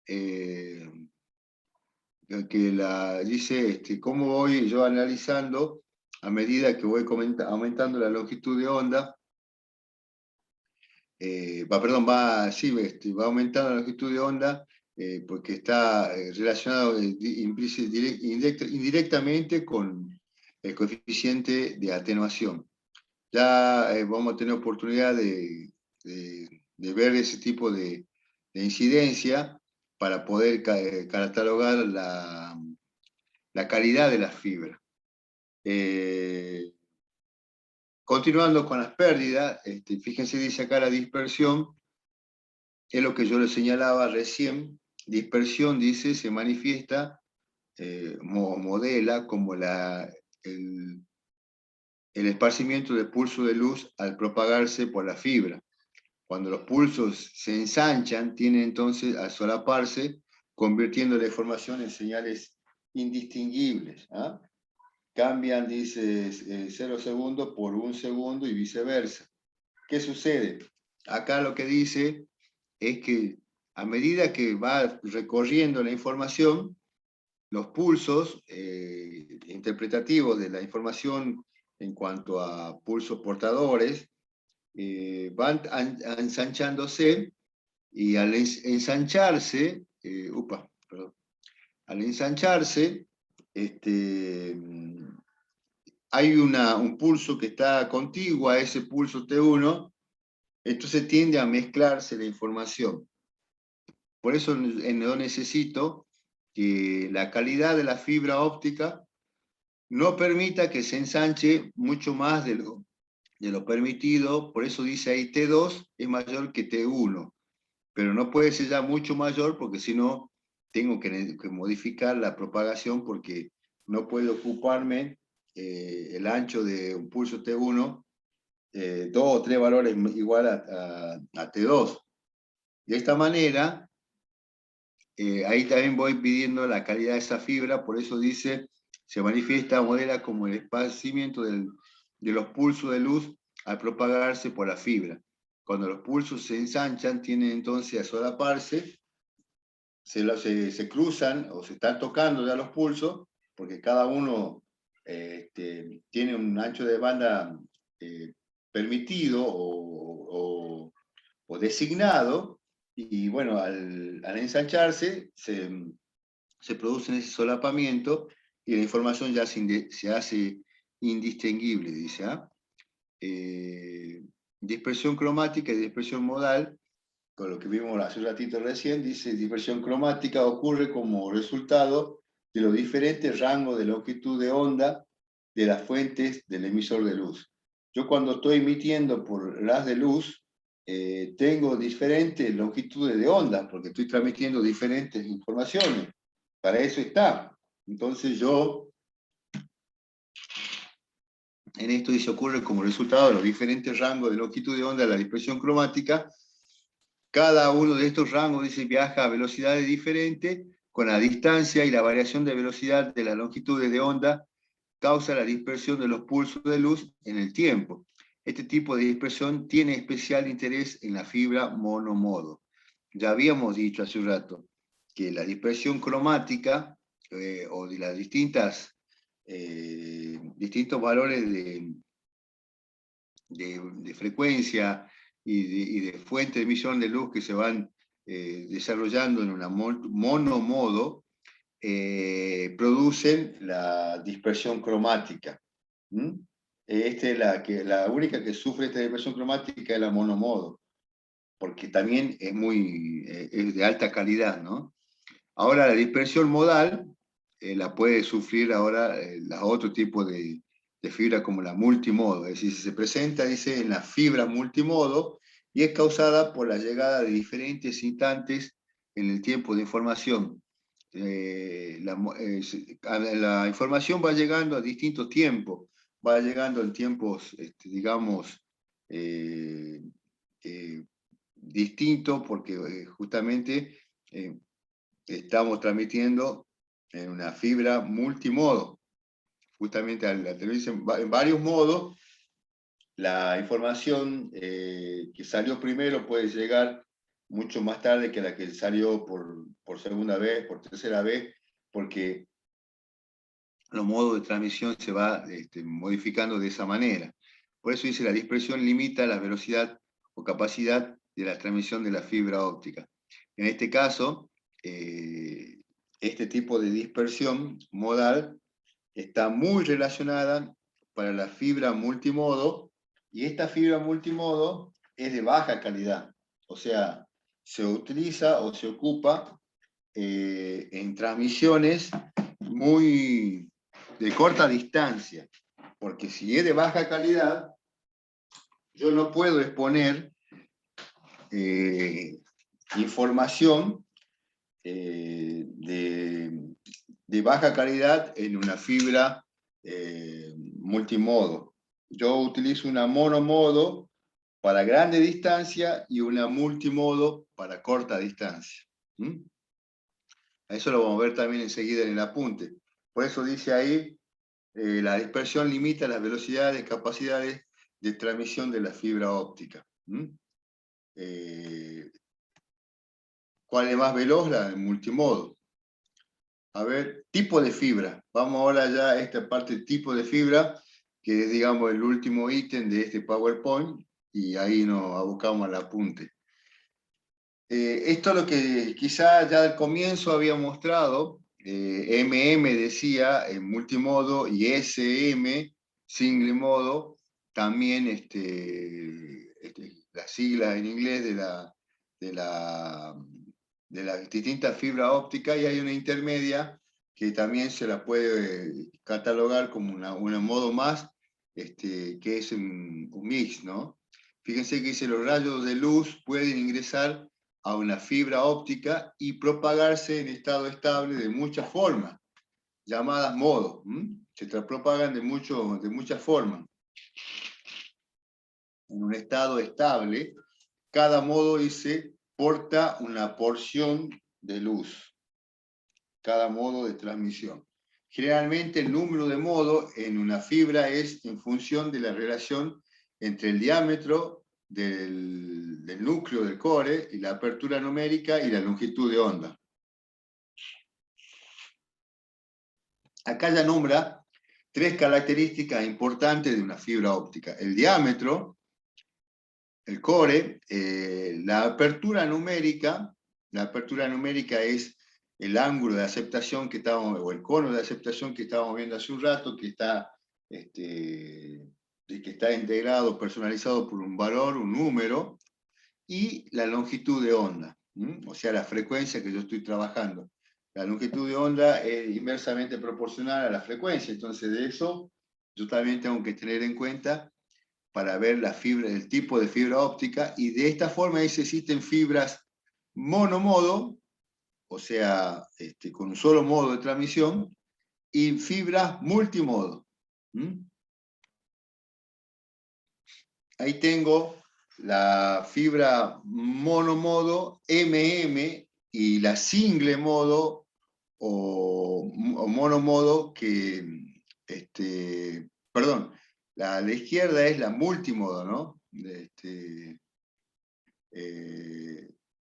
que dice cómo voy yo analizando a medida que voy aumentando la longitud de onda. Va aumentando la longitud de onda porque está relacionado indirectamente con el coeficiente de atenuación. Ya vamos a tener oportunidad de ver ese tipo de incidencia para poder catalogar la calidad de las fibras. Continuando con las pérdidas, fíjense, dice acá la dispersión, es lo que yo les señalaba recién. Dispersión, dice, se manifiesta, modela como el esparcimiento de pulso de luz al propagarse por la fibra. Cuando los pulsos se ensanchan, tienen entonces a solaparse, convirtiendo la información en señales indistinguibles. ¿Ah? Cambian, dice, 0 segundos por 1 segundo y viceversa. ¿Qué sucede? Acá lo que dice es que a medida que va recorriendo la información, los pulsos interpretativos de la información en cuanto a pulsos portadores van ensanchándose, y al ensancharse, al ensancharse, hay un pulso que está contiguo a ese pulso T1, entonces tiende a mezclarse la información. Por eso no necesito que la calidad de la fibra óptica no permita que se ensanche mucho más de lo permitido. Por eso dice ahí T2 es mayor que T1, pero no puede ser ya mucho mayor porque si no tengo que modificar la propagación, porque no puedo ocuparme el ancho de un pulso T1 2 o 3 valores igual a T2. De esta manera, ahí también voy pidiendo la calidad de esa fibra. Por eso dice, se manifiesta, modela como el esparcimiento de los pulsos de luz al propagarse por la fibra. Cuando los pulsos se ensanchan, tienen entonces a solaparse, se cruzan o se están tocando ya los pulsos, porque cada uno tiene un ancho de banda permitido o designado, Y bueno, al ensancharse, se produce ese solapamiento y la información ya se hace indistinguible, dice. Dispersión cromática y dispersión modal, con lo que vimos hace un ratito recién, dice dispersión cromática ocurre como resultado de los diferentes rangos de longitud de onda de las fuentes del emisor de luz. Yo cuando estoy emitiendo por haz de luz, tengo diferentes longitudes de onda, porque estoy transmitiendo diferentes informaciones. Para eso está. Entonces yo, en esto dice, ocurre como resultado de los diferentes rangos de longitud de onda de la dispersión cromática. Cada uno de estos rangos, dice, viaja a velocidades diferentes, con la distancia y la variación de velocidad de las longitudes de onda causa la dispersión de los pulsos de luz en el tiempo. Este tipo de dispersión tiene especial interés en la fibra monomodo. Ya habíamos dicho hace un rato que la dispersión cromática o de las distintos valores de frecuencia y de fuente de emisión de luz que se van desarrollando en una monomodo, producen la dispersión cromática. La única que sufre esta dispersión cromática es la monomodo, porque también es de alta calidad, ¿no? Ahora la dispersión modal la puede sufrir ahora los otros tipos de fibra como la multimodo, es decir, se presenta, dice, en la fibra multimodo y es causada por la llegada de diferentes instantes en el tiempo de información. La información va llegando a distintos tiempos, va llegando en tiempos, digamos, distintos, porque justamente estamos transmitiendo en una fibra multimodo. Justamente a la televisión, en varios modos, la información que salió primero puede llegar mucho más tarde que la que salió por segunda vez, por tercera vez, porque los modos de transmisión se va modificando de esa manera. Por eso dice, la dispersión limita la velocidad o capacidad de la transmisión de la fibra óptica. En este caso, este tipo de dispersión modal está muy relacionada para la fibra multimodo, y esta fibra multimodo es de baja calidad, o sea, se utiliza o se ocupa en transmisiones muy de corta distancia, porque si es de baja calidad, yo no puedo exponer información de baja calidad en una fibra multimodo. Yo utilizo una monomodo para grande distancia y una multimodo para corta distancia. Eso lo vamos a ver también enseguida en el apunte. Por eso dice ahí, la dispersión limita las velocidades, capacidades de transmisión de la fibra óptica. ¿Cuál es más veloz? La de multimodo. A ver, tipo de fibra. Vamos ahora ya a esta parte, tipo de fibra, que es, digamos, el último ítem de este PowerPoint, y ahí nos abocamos al apunte. Esto es lo que quizá ya al comienzo había mostrado. MM decía en multimodo y SM, single modo, también la sigla en inglés de la distinta fibra óptica, y hay una intermedia que también se la puede catalogar como una modo más, que es un mix, ¿no? Fíjense que dice, los rayos de luz pueden ingresar a una fibra óptica y propagarse en estado estable de muchas formas, llamadas modos. Se propagan de muchas formas. En un estado estable, cada modo dice porta una porción de luz, cada modo de transmisión. Generalmente el número de modos en una fibra es en función de la relación entre el diámetro del núcleo del core y la apertura numérica y la longitud de onda. Acá ya nombra tres características importantes de una fibra óptica: el diámetro, el core, la apertura numérica es el ángulo de aceptación que estábamos, o el cono de aceptación que estábamos viendo hace un rato, que está, que está integrado, personalizado por un valor, un número, y la longitud de onda, o sea, la frecuencia que yo estoy trabajando. La longitud de onda es inversamente proporcional a la frecuencia, entonces de eso yo también tengo que tener en cuenta para ver la fibra, el tipo de fibra óptica, y de esta forma existen fibras monomodo, o sea, con un solo modo de transmisión, y fibras multimodo. Ahí tengo la fibra monomodo MM y la single modo o monomodo perdón, la izquierda es la multimodo, ¿no?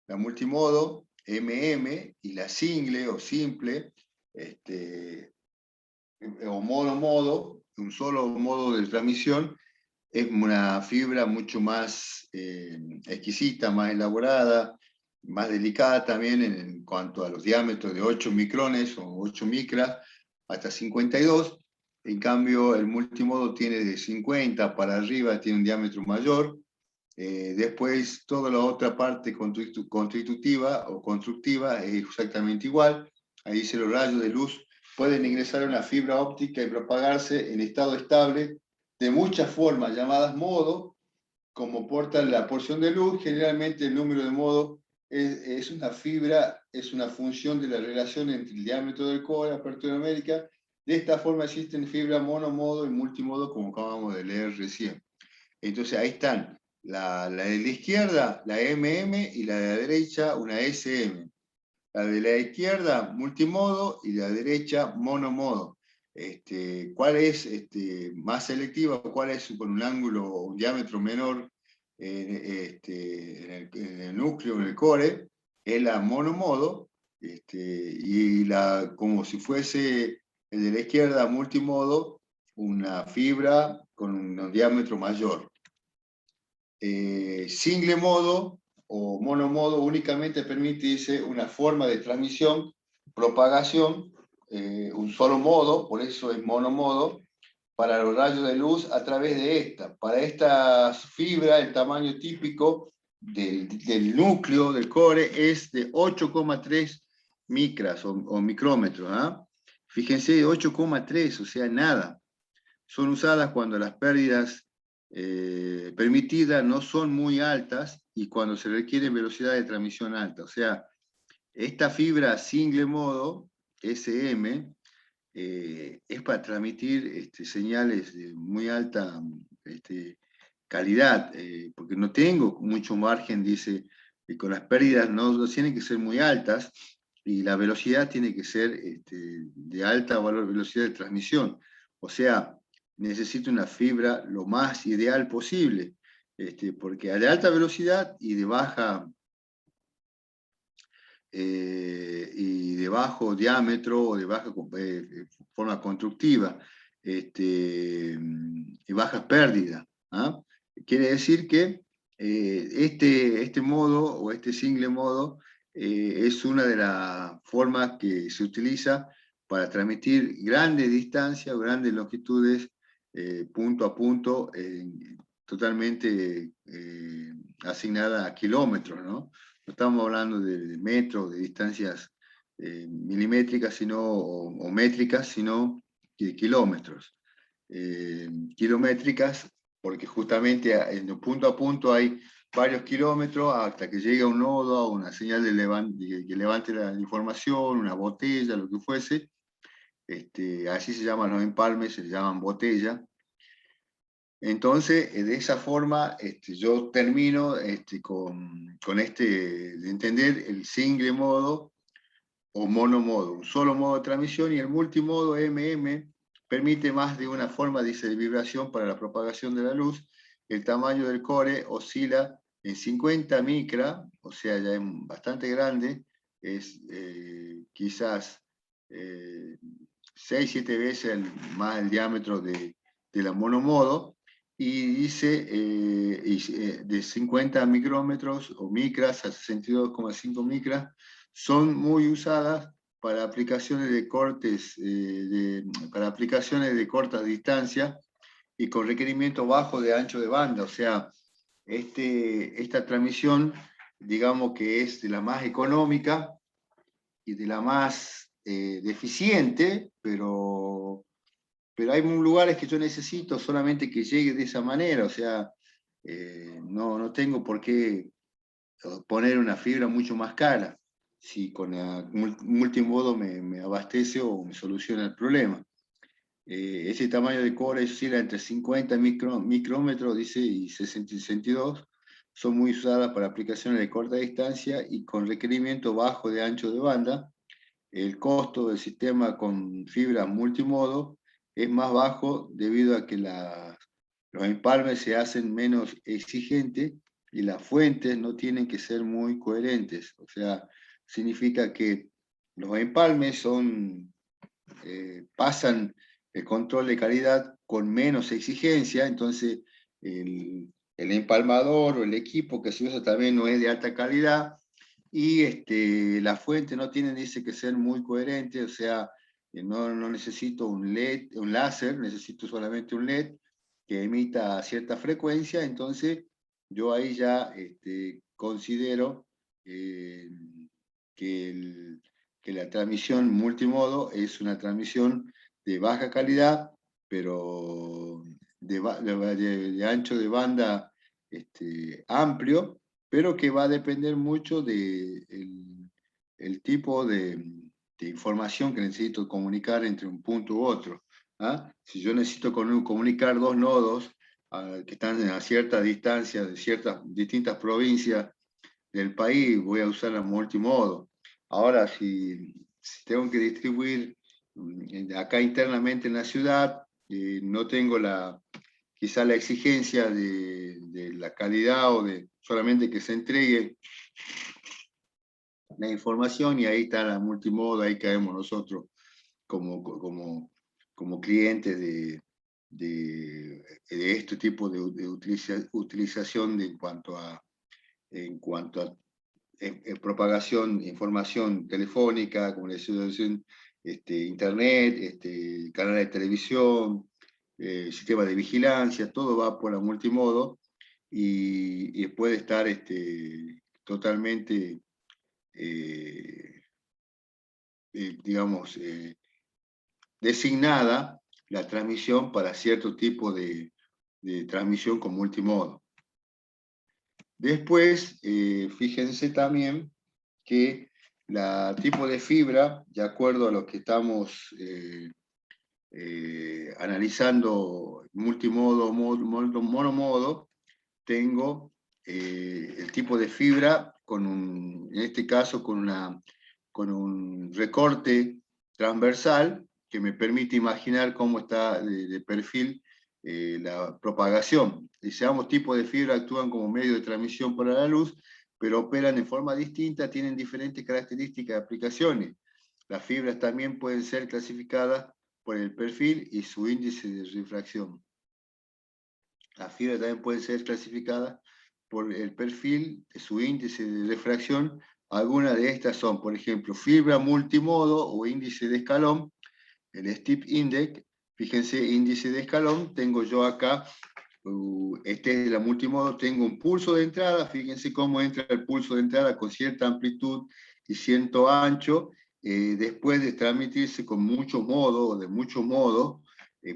La multimodo MM y la single o simple, o monomodo, un solo modo de transmisión, es una fibra mucho más exquisita, más elaborada, más delicada también en cuanto a los diámetros de 8 micrones o 8 micras hasta 52. En cambio, el multimodo tiene de 50 para arriba, tiene un diámetro mayor. Después, toda la otra parte constitutiva o constructiva es exactamente igual. Ahí dice los rayos de luz pueden ingresar a una fibra óptica y propagarse en estado estable de muchas formas, llamadas modo, como porta la porción de luz. Generalmente el número de modo es una fibra, es una función de la relación entre el diámetro del core, apertura numérica. De esta forma existen fibras monomodo y multimodo, como acabamos de leer recién. Entonces ahí están la de la izquierda, la MM, y la de la derecha, una SM. La de la izquierda, multimodo, y la derecha, monomodo. ¿Cuál es más selectiva? ¿Cuál es con un ángulo, un diámetro menor en el núcleo, en el core? Es la monomodo, y como si fuese el de la izquierda, multimodo, una fibra con un diámetro mayor. Single modo o monomodo únicamente permite, dice, una forma de transmisión, propagación, un solo modo, por eso es monomodo, para los rayos de luz a través de esta. Para esta fibra, el tamaño típico del núcleo, del core, es de 8,3 micras o micrómetros. Fíjense, 8,3, o sea, nada. Son usadas cuando las pérdidas permitidas no son muy altas y cuando se requiere velocidad de transmisión alta. O sea, esta fibra single modo, SM, es para transmitir señales de muy alta calidad, porque no tengo mucho margen, dice, con las pérdidas no tienen que ser muy altas y la velocidad tiene que ser de alta velocidad de transmisión. O sea, necesito una fibra lo más ideal posible, porque a de alta velocidad y de bajo diámetro o de baja forma constructiva y bajas pérdidas. Quiere decir que este modo o este single modo es una de las formas que se utiliza para transmitir grandes distancias o grandes longitudes punto a punto, totalmente asignada a kilómetros, ¿no? No estamos hablando de metros, de distancias milimétricas o métricas, sino de kilómetros. Kilométricas, porque justamente en punto a punto hay varios kilómetros hasta que llega un nodo a una señal que levante la información, una botella, lo que fuese. Así se llaman los empalmes, se llaman botella. Entonces, de esa forma, yo termino de entender el single modo o monomodo, un solo modo de transmisión, y el multimodo MM permite más de una forma, dice, de vibración para la propagación de la luz. El tamaño del core oscila en 50 micra, o sea, ya es bastante grande, es quizás 6-7 veces más el diámetro de la monomodo, y dice de 50 micrómetros o micras a 62,5 micras son muy usadas para aplicaciones de cortes, para aplicaciones de cortas distancias y con requerimiento bajo de ancho de banda. O sea, esta transmisión, digamos que es de la más económica y de la más deficiente, pero hay lugares que yo necesito solamente que llegue de esa manera. O sea, no tengo por qué poner una fibra mucho más cara si con la multimodo me abastece o me soluciona el problema. Ese tamaño de cobre oscila entre 50 micrómetros, dice, y 62. Son muy usadas para aplicaciones de corta distancia y con requerimiento bajo de ancho de banda. El costo del sistema con fibra multimodo es más bajo debido a que los empalmes se hacen menos exigentes y las fuentes no tienen que ser muy coherentes. O sea, significa que los empalmes pasan el control de calidad con menos exigencia. Entonces el empalmador o el equipo que se usa también no es de alta calidad, y la fuente no tiene, dice, que ser muy coherente. O sea, no necesito un LED, un láser, necesito solamente un LED que emita cierta frecuencia. Entonces yo ahí ya considero eh, que la transmisión multimodo es una transmisión de baja calidad, pero de ancho de banda amplio, pero que va a depender mucho de el tipo de información que necesito comunicar entre un punto u otro. ¿Ah? Si yo necesito comunicar dos nodos que están a cierta distancia de ciertas distintas provincias del país, voy a usar la multimodo. Ahora, si tengo que distribuir acá internamente en la ciudad, no tengo quizá la exigencia de la calidad o de solamente que se entregue la información, y ahí está la multimodo, ahí caemos nosotros como clientes de este tipo de utilización en cuanto a propagación, información telefónica, comunicación, internet, canales de televisión, sistema de vigilancia. Todo va por la multimodo, y puede estar totalmente, digamos, designada la transmisión para cierto tipo de transmisión con multimodo. Después, fíjense también que la tipo de fibra, de acuerdo a lo que estamos analizando, multimodo, monomodo, tengo el tipo de fibra en este caso con un recorte transversal que me permite imaginar cómo está de perfil la propagación. Dice, ambos tipos de fibra actúan como medio de transmisión para la luz, pero operan de forma distinta, tienen diferentes características de aplicaciones. Las fibras también pueden ser clasificadas por el perfil y su índice de refracción. Las fibras también pueden ser clasificadas por el perfil de su índice de refracción. Algunas de estas son, por ejemplo, fibra multimodo o índice de escalón, el Steep Index. Fíjense, índice de escalón, tengo yo acá, este es la multimodo, tengo un pulso de entrada. Fíjense cómo entra el pulso de entrada con cierta amplitud y cierto ancho, después de transmitirse con mucho modo, o de mucho modo,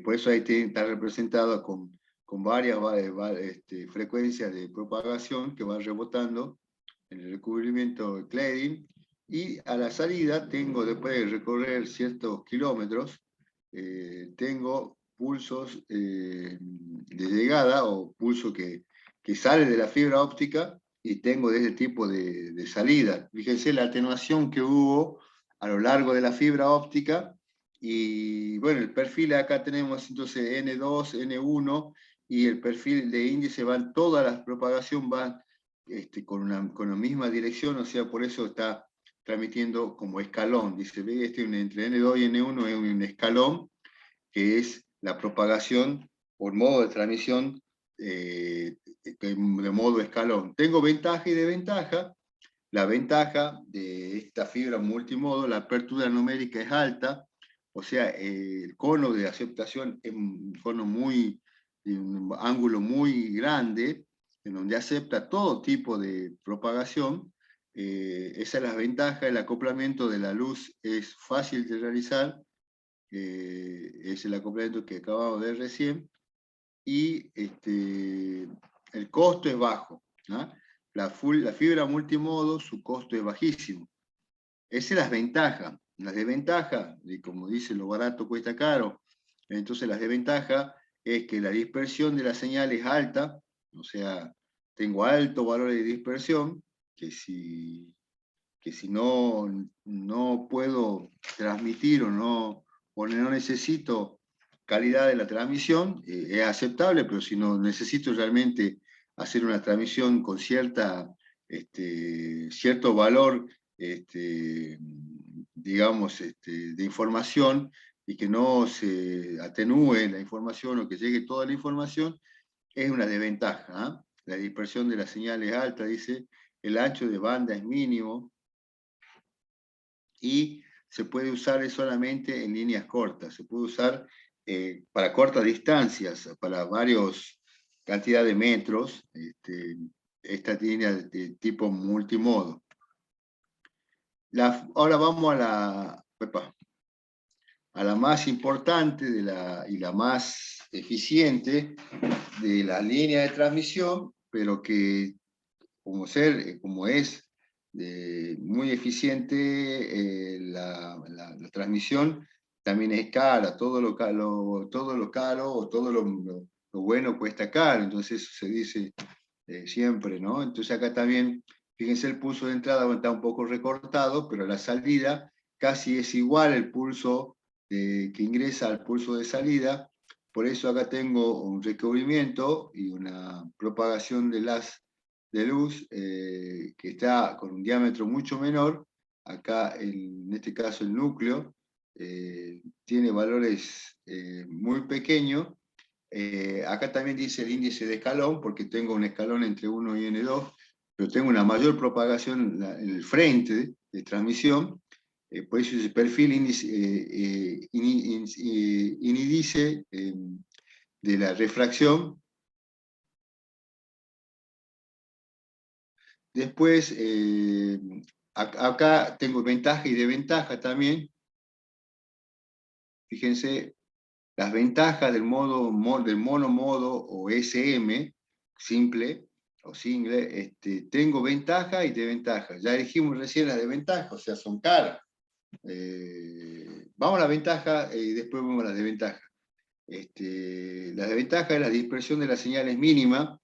por eso ahí está representado con varias frecuencias de propagación que van rebotando en el recubrimiento de cladding. Y a la salida tengo, después de recorrer ciertos kilómetros, tengo pulsos de llegada, o pulso que sale de la fibra óptica, y tengo de ese tipo de salida. Fíjense la atenuación que hubo a lo largo de la fibra óptica. Y bueno, el perfil acá tenemos entonces N2, N1, y el perfil de índice toda la propagación va con la misma dirección. O sea, por eso está transmitiendo como escalón. Dice, ve, entre N2 y N1 es un escalón, que es la propagación por modo de transmisión de modo escalón. Tengo ventaja y desventaja. La ventaja de esta fibra multimodo, la apertura numérica es alta, o sea, el cono de aceptación es un cono de un ángulo muy grande, en donde acepta todo tipo de propagación. Esa es la ventaja. El acoplamiento de la luz es fácil de realizar, es el acoplamiento que acabamos de ver recién, y el costo es bajo, ¿no? La fibra multimodo, su costo es bajísimo. Esa es las ventajas. Las desventajas, como dice, lo barato cuesta caro. Entonces las desventajas es que la dispersión de la señal es alta, o sea, tengo alto valor de dispersión, que si no puedo transmitir o no necesito calidad de la transmisión, es aceptable, pero si no necesito realmente hacer una transmisión con cierto valor, digamos, de información, y que no se atenúe la información o que llegue toda la información, es una desventaja, ¿eh? La dispersión de la señal es alta, dice, el ancho de banda es mínimo, y se puede usar solamente en líneas cortas, se puede usar para cortas distancias, para varios cantidad de metros, esta línea de tipo multimodo. Ahora vamos a la más importante y la más eficiente de la línea de transmisión, pero que como es muy eficiente, la transmisión también es cara. Todo lo caro o todo lo bueno cuesta caro, entonces eso se dice siempre, ¿no? Entonces acá también, fíjense, el pulso de entrada está un poco recortado, pero la salida casi es igual el pulso que ingresa al pulso de salida. Por eso acá tengo un recubrimiento y una propagación de luz que está con un diámetro mucho menor. Acá, en este caso, el núcleo tiene valores muy pequeños. Acá también dice el índice de escalón, porque tengo un escalón entre 1 y N2, pero tengo una mayor propagación en el frente de transmisión. Por eso ese perfil índice de la refracción. Después, acá tengo ventaja y desventaja también. Fíjense, las ventajas del monomodo o SM, simple o single, tengo ventaja y desventaja. Ya dijimos recién las desventajas, o sea, son caras. Vamos a la ventaja y después vamos a la desventaja. La desventaja es la dispersión de la señal es mínima,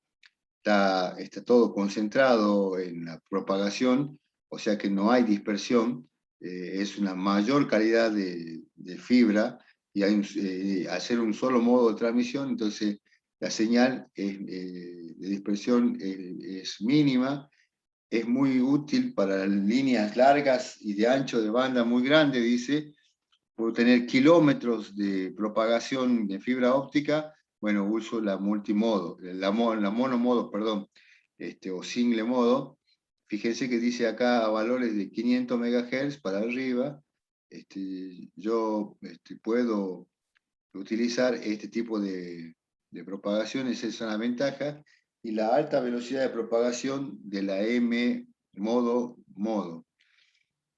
está todo concentrado en la propagación, o sea que no hay dispersión, es una mayor calidad de fibra, y hacer un solo modo de transmisión, entonces la señal de dispersión es mínima, es muy útil para líneas largas y de ancho de banda muy grande, dice. Puedo tener kilómetros de propagación de fibra óptica. Bueno, uso la multimodo, la monomodo, perdón, o single modo. Fíjense que dice acá valores de 500 MHz para arriba. Yo puedo utilizar este tipo de propagaciones, esa es una ventaja, y la alta velocidad de propagación de la M modo.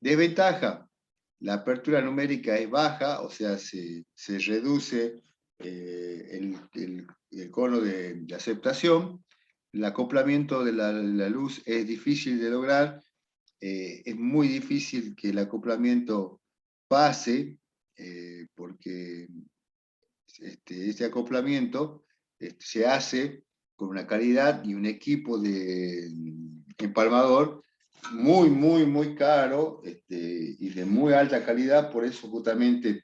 Desventaja: la apertura numérica es baja, o sea, se reduce el cono de aceptación. El acoplamiento de la luz es difícil de lograr. Es muy difícil que el acoplamiento pase, porque este acoplamiento se hace con una calidad y un equipo de empalmador muy caro, y de muy alta calidad. Por eso justamente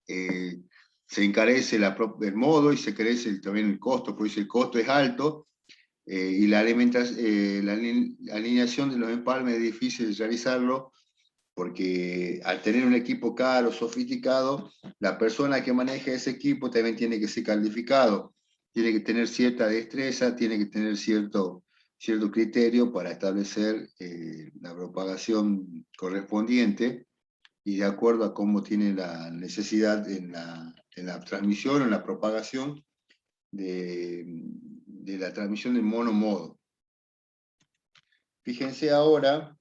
se encarece el modo y se crece también el costo, por eso el costo es alto, y la alineación de los empalmes es difícil de realizarlo, porque al tener un equipo caro, sofisticado, la persona que maneja ese equipo también tiene que ser calificado, tiene que tener cierta destreza, tiene que tener cierto criterio para establecer la propagación correspondiente y de acuerdo a cómo tiene la necesidad en la transmisión o en la propagación de la transmisión de mono-modo. Fíjense ahora,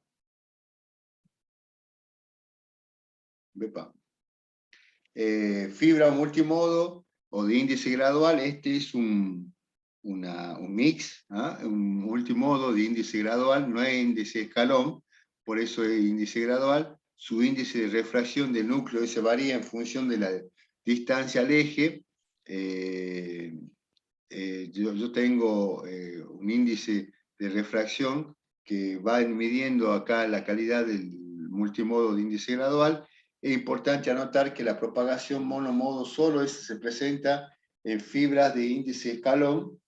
fibra multimodo o de índice gradual, este es un mix, ¿ah? Un multimodo de índice gradual, no es índice escalón, por eso es índice gradual. Su índice de refracción del núcleo se varía en función de la distancia al eje. Yo tengo un índice de refracción que va midiendo acá la calidad del multimodo de índice gradual. Es importante anotar que la propagación monomodo solo se presenta en fibras de índice escalón.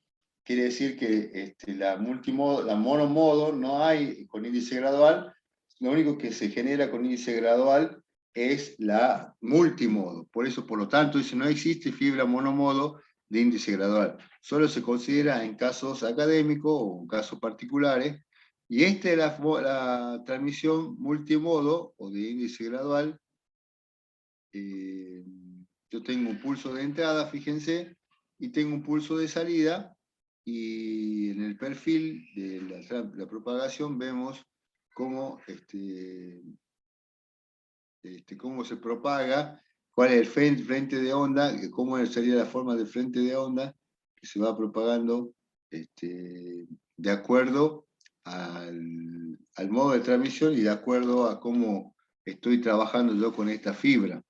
Quiere decir que la monomodo no hay con índice gradual. Lo único que se genera con índice gradual es la multimodo. Por eso, por lo tanto, dice, no existe fibra monomodo de índice gradual. Solo se considera en casos académicos o en casos particulares. Y esta es la transmisión multimodo o de índice gradual. Yo tengo un pulso de entrada, fíjense, y tengo un pulso de salida, y en el perfil de la propagación vemos cómo, cómo se propaga, cuál es el frente de onda, cómo sería la forma del frente de onda que se va propagando de acuerdo al modo de transmisión y de acuerdo a cómo estoy trabajando yo con esta fibra.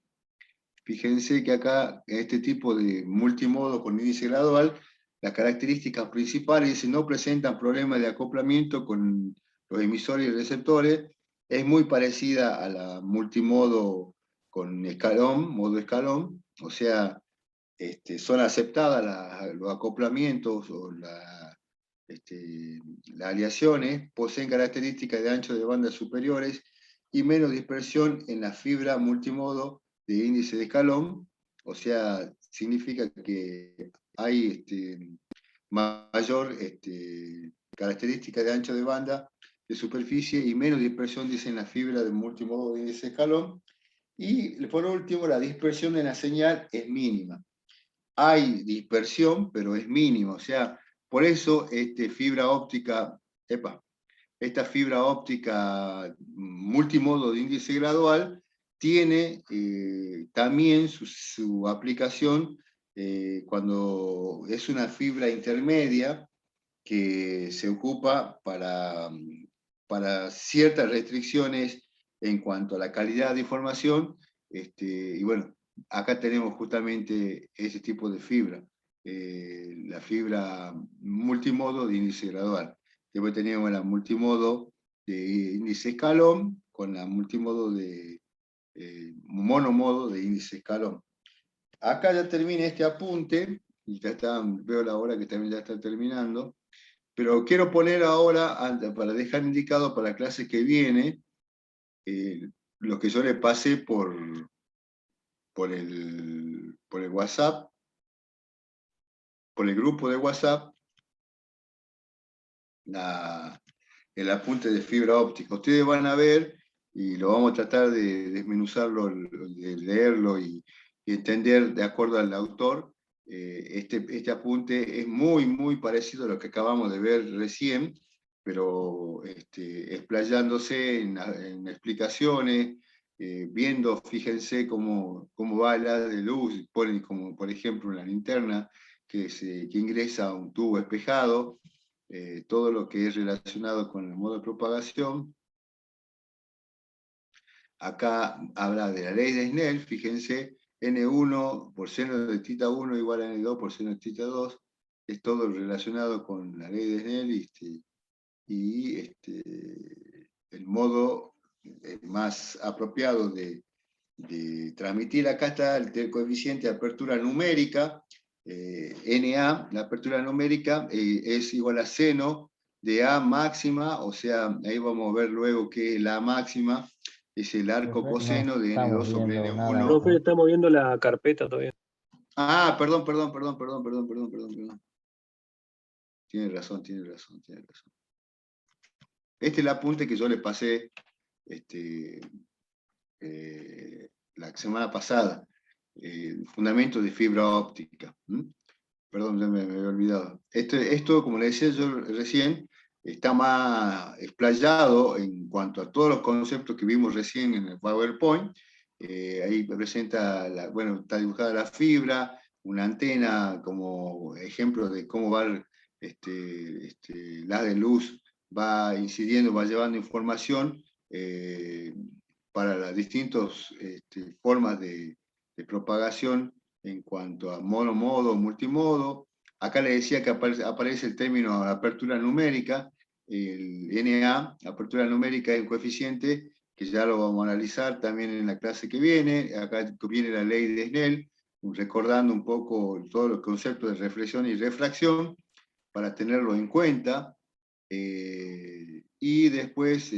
Fíjense que acá, en este tipo de multimodo con índice gradual, las características principales no presentan problemas de acoplamiento con los emisores y receptores. Es muy parecida a la multimodo con escalón, modo escalón, o sea, son aceptadas los acoplamientos o las aleaciones, poseen características de ancho de banda superiores y menos dispersión en la fibra multimodo de índice de escalón, o sea, significa que hay mayor característica de ancho de banda de superficie y menos dispersión, dicen, la fibra de multimodo de índice de escalón. Y por último, la dispersión de la señal es mínima. Hay dispersión, pero es mínima, o sea, por eso fibra óptica, esta fibra óptica multimodo de índice gradual tiene también su aplicación cuando es una fibra intermedia que se ocupa para ciertas restricciones en cuanto a la calidad de información. Y bueno, acá tenemos justamente ese tipo de fibra, la fibra multimodo de índice gradual. Después teníamos la multimodo de índice escalón con la multimodo de monomodo de índice escalón. Acá ya termina este apunte, y ya veo la hora que también ya está terminando, pero quiero poner ahora, para dejar indicado para la clase que viene, lo que yo le pasé por el WhatsApp, por el grupo de WhatsApp, el apunte de fibra óptica. Ustedes van a ver, y lo vamos a tratar de desmenuzarlo, de leerlo y entender de acuerdo al autor. Este apunte es muy, muy parecido a lo que acabamos de ver recién, pero explayándose en explicaciones, viendo, fíjense cómo va el haz de luz, ponen como por ejemplo una linterna que ingresa a un tubo espejado, todo lo que es relacionado con el modo de propagación. Acá habla de la ley de Snell, fíjense, N1 por seno de θ 1 igual a N2 por seno de θ 2, es todo relacionado con la ley de Snell, y el modo más apropiado de transmitir. Acá está el coeficiente de apertura numérica, NA, la apertura numérica es igual a seno de A máxima, o sea, ahí vamos a ver luego que la máxima es el arco Profe, no coseno de estamos N2 sobre viendo nada N1. acá. estamos viendo la carpeta todavía. Ah, perdón. Tiene razón. Este es el apunte que yo le pasé la semana pasada. Fundamento de fibra óptica. Perdón, ya me había olvidado. Esto, como le decía yo recién, está más explayado en cuanto a todos los conceptos que vimos recién en el PowerPoint. Ahí presenta, bueno, está dibujada la fibra, una antena como ejemplo de cómo va la de luz, va incidiendo, va llevando información para las distintas formas de propagación en cuanto a monomodo, multimodo. Acá le decía que aparece el término apertura numérica, el NA, apertura numérica, es un coeficiente que ya lo vamos a analizar también en la clase que viene. Acá viene la ley de Snell, recordando un poco todos los conceptos de reflexión y refracción, para tenerlo en cuenta. Y después,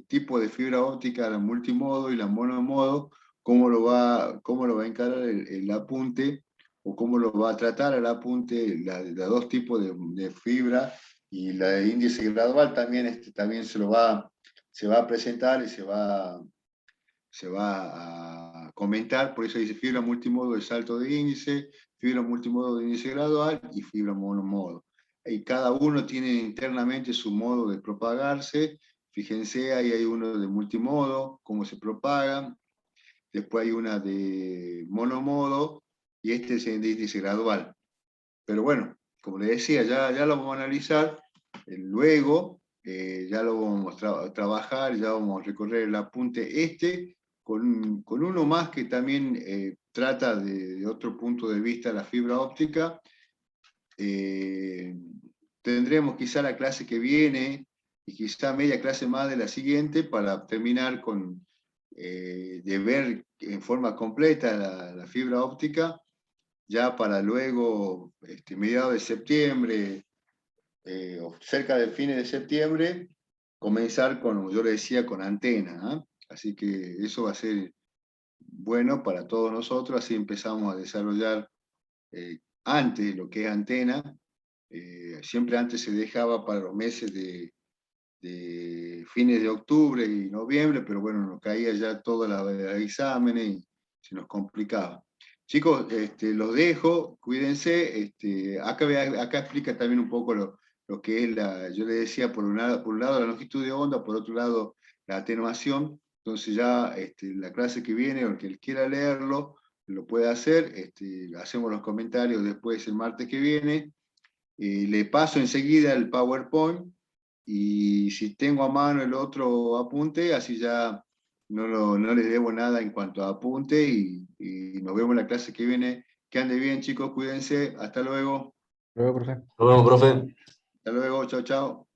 tipo de fibra óptica, la multimodo y la monomodo, cómo lo va a encarar el apunte, o cómo lo va a tratar el apunte, los dos tipos de fibra, y la de índice gradual también, también se va a presentar y se va a comentar. Por eso dice fibra multimodo de salto de índice, fibra multimodo de índice gradual y fibra monomodo. Y cada uno tiene internamente su modo de propagarse. Fíjense, ahí hay uno de multimodo, cómo se propaga. Después hay una de monomodo, y este es el de índice gradual. Pero bueno, como les decía, ya lo vamos a analizar. Luego, ya lo vamos a trabajar, ya vamos a recorrer el apunte con uno más que también trata de otro punto de vista la fibra óptica. Tendremos quizá la clase que viene y quizá media clase más de la siguiente para terminar de ver en forma completa la fibra óptica, ya para luego, mediados de septiembre, o cerca del fin de septiembre, comenzar como yo le decía, con antena. ¿eh? Así que eso va a ser bueno para todos nosotros, así empezamos a desarrollar antes lo que es antena. Siempre antes se dejaba para los meses de fines de octubre y noviembre, pero bueno, nos caía ya todos los exámenes y se nos complicaba. Chicos, los dejo, cuídense. Acá explica también un poco lo que es yo le decía, por un lado la longitud de onda, por otro lado la atenuación. Entonces ya la clase que viene, o el que quiera leerlo, lo puede hacer. Hacemos los comentarios después el martes que viene. Le paso enseguida el PowerPoint, y si tengo a mano el otro apunte, así ya no les debo nada en cuanto a apunte, y nos vemos en la clase que viene. Que ande bien, chicos, cuídense, hasta luego. Luego, profe. Nos vemos, profe. Hasta luego, chao, chao.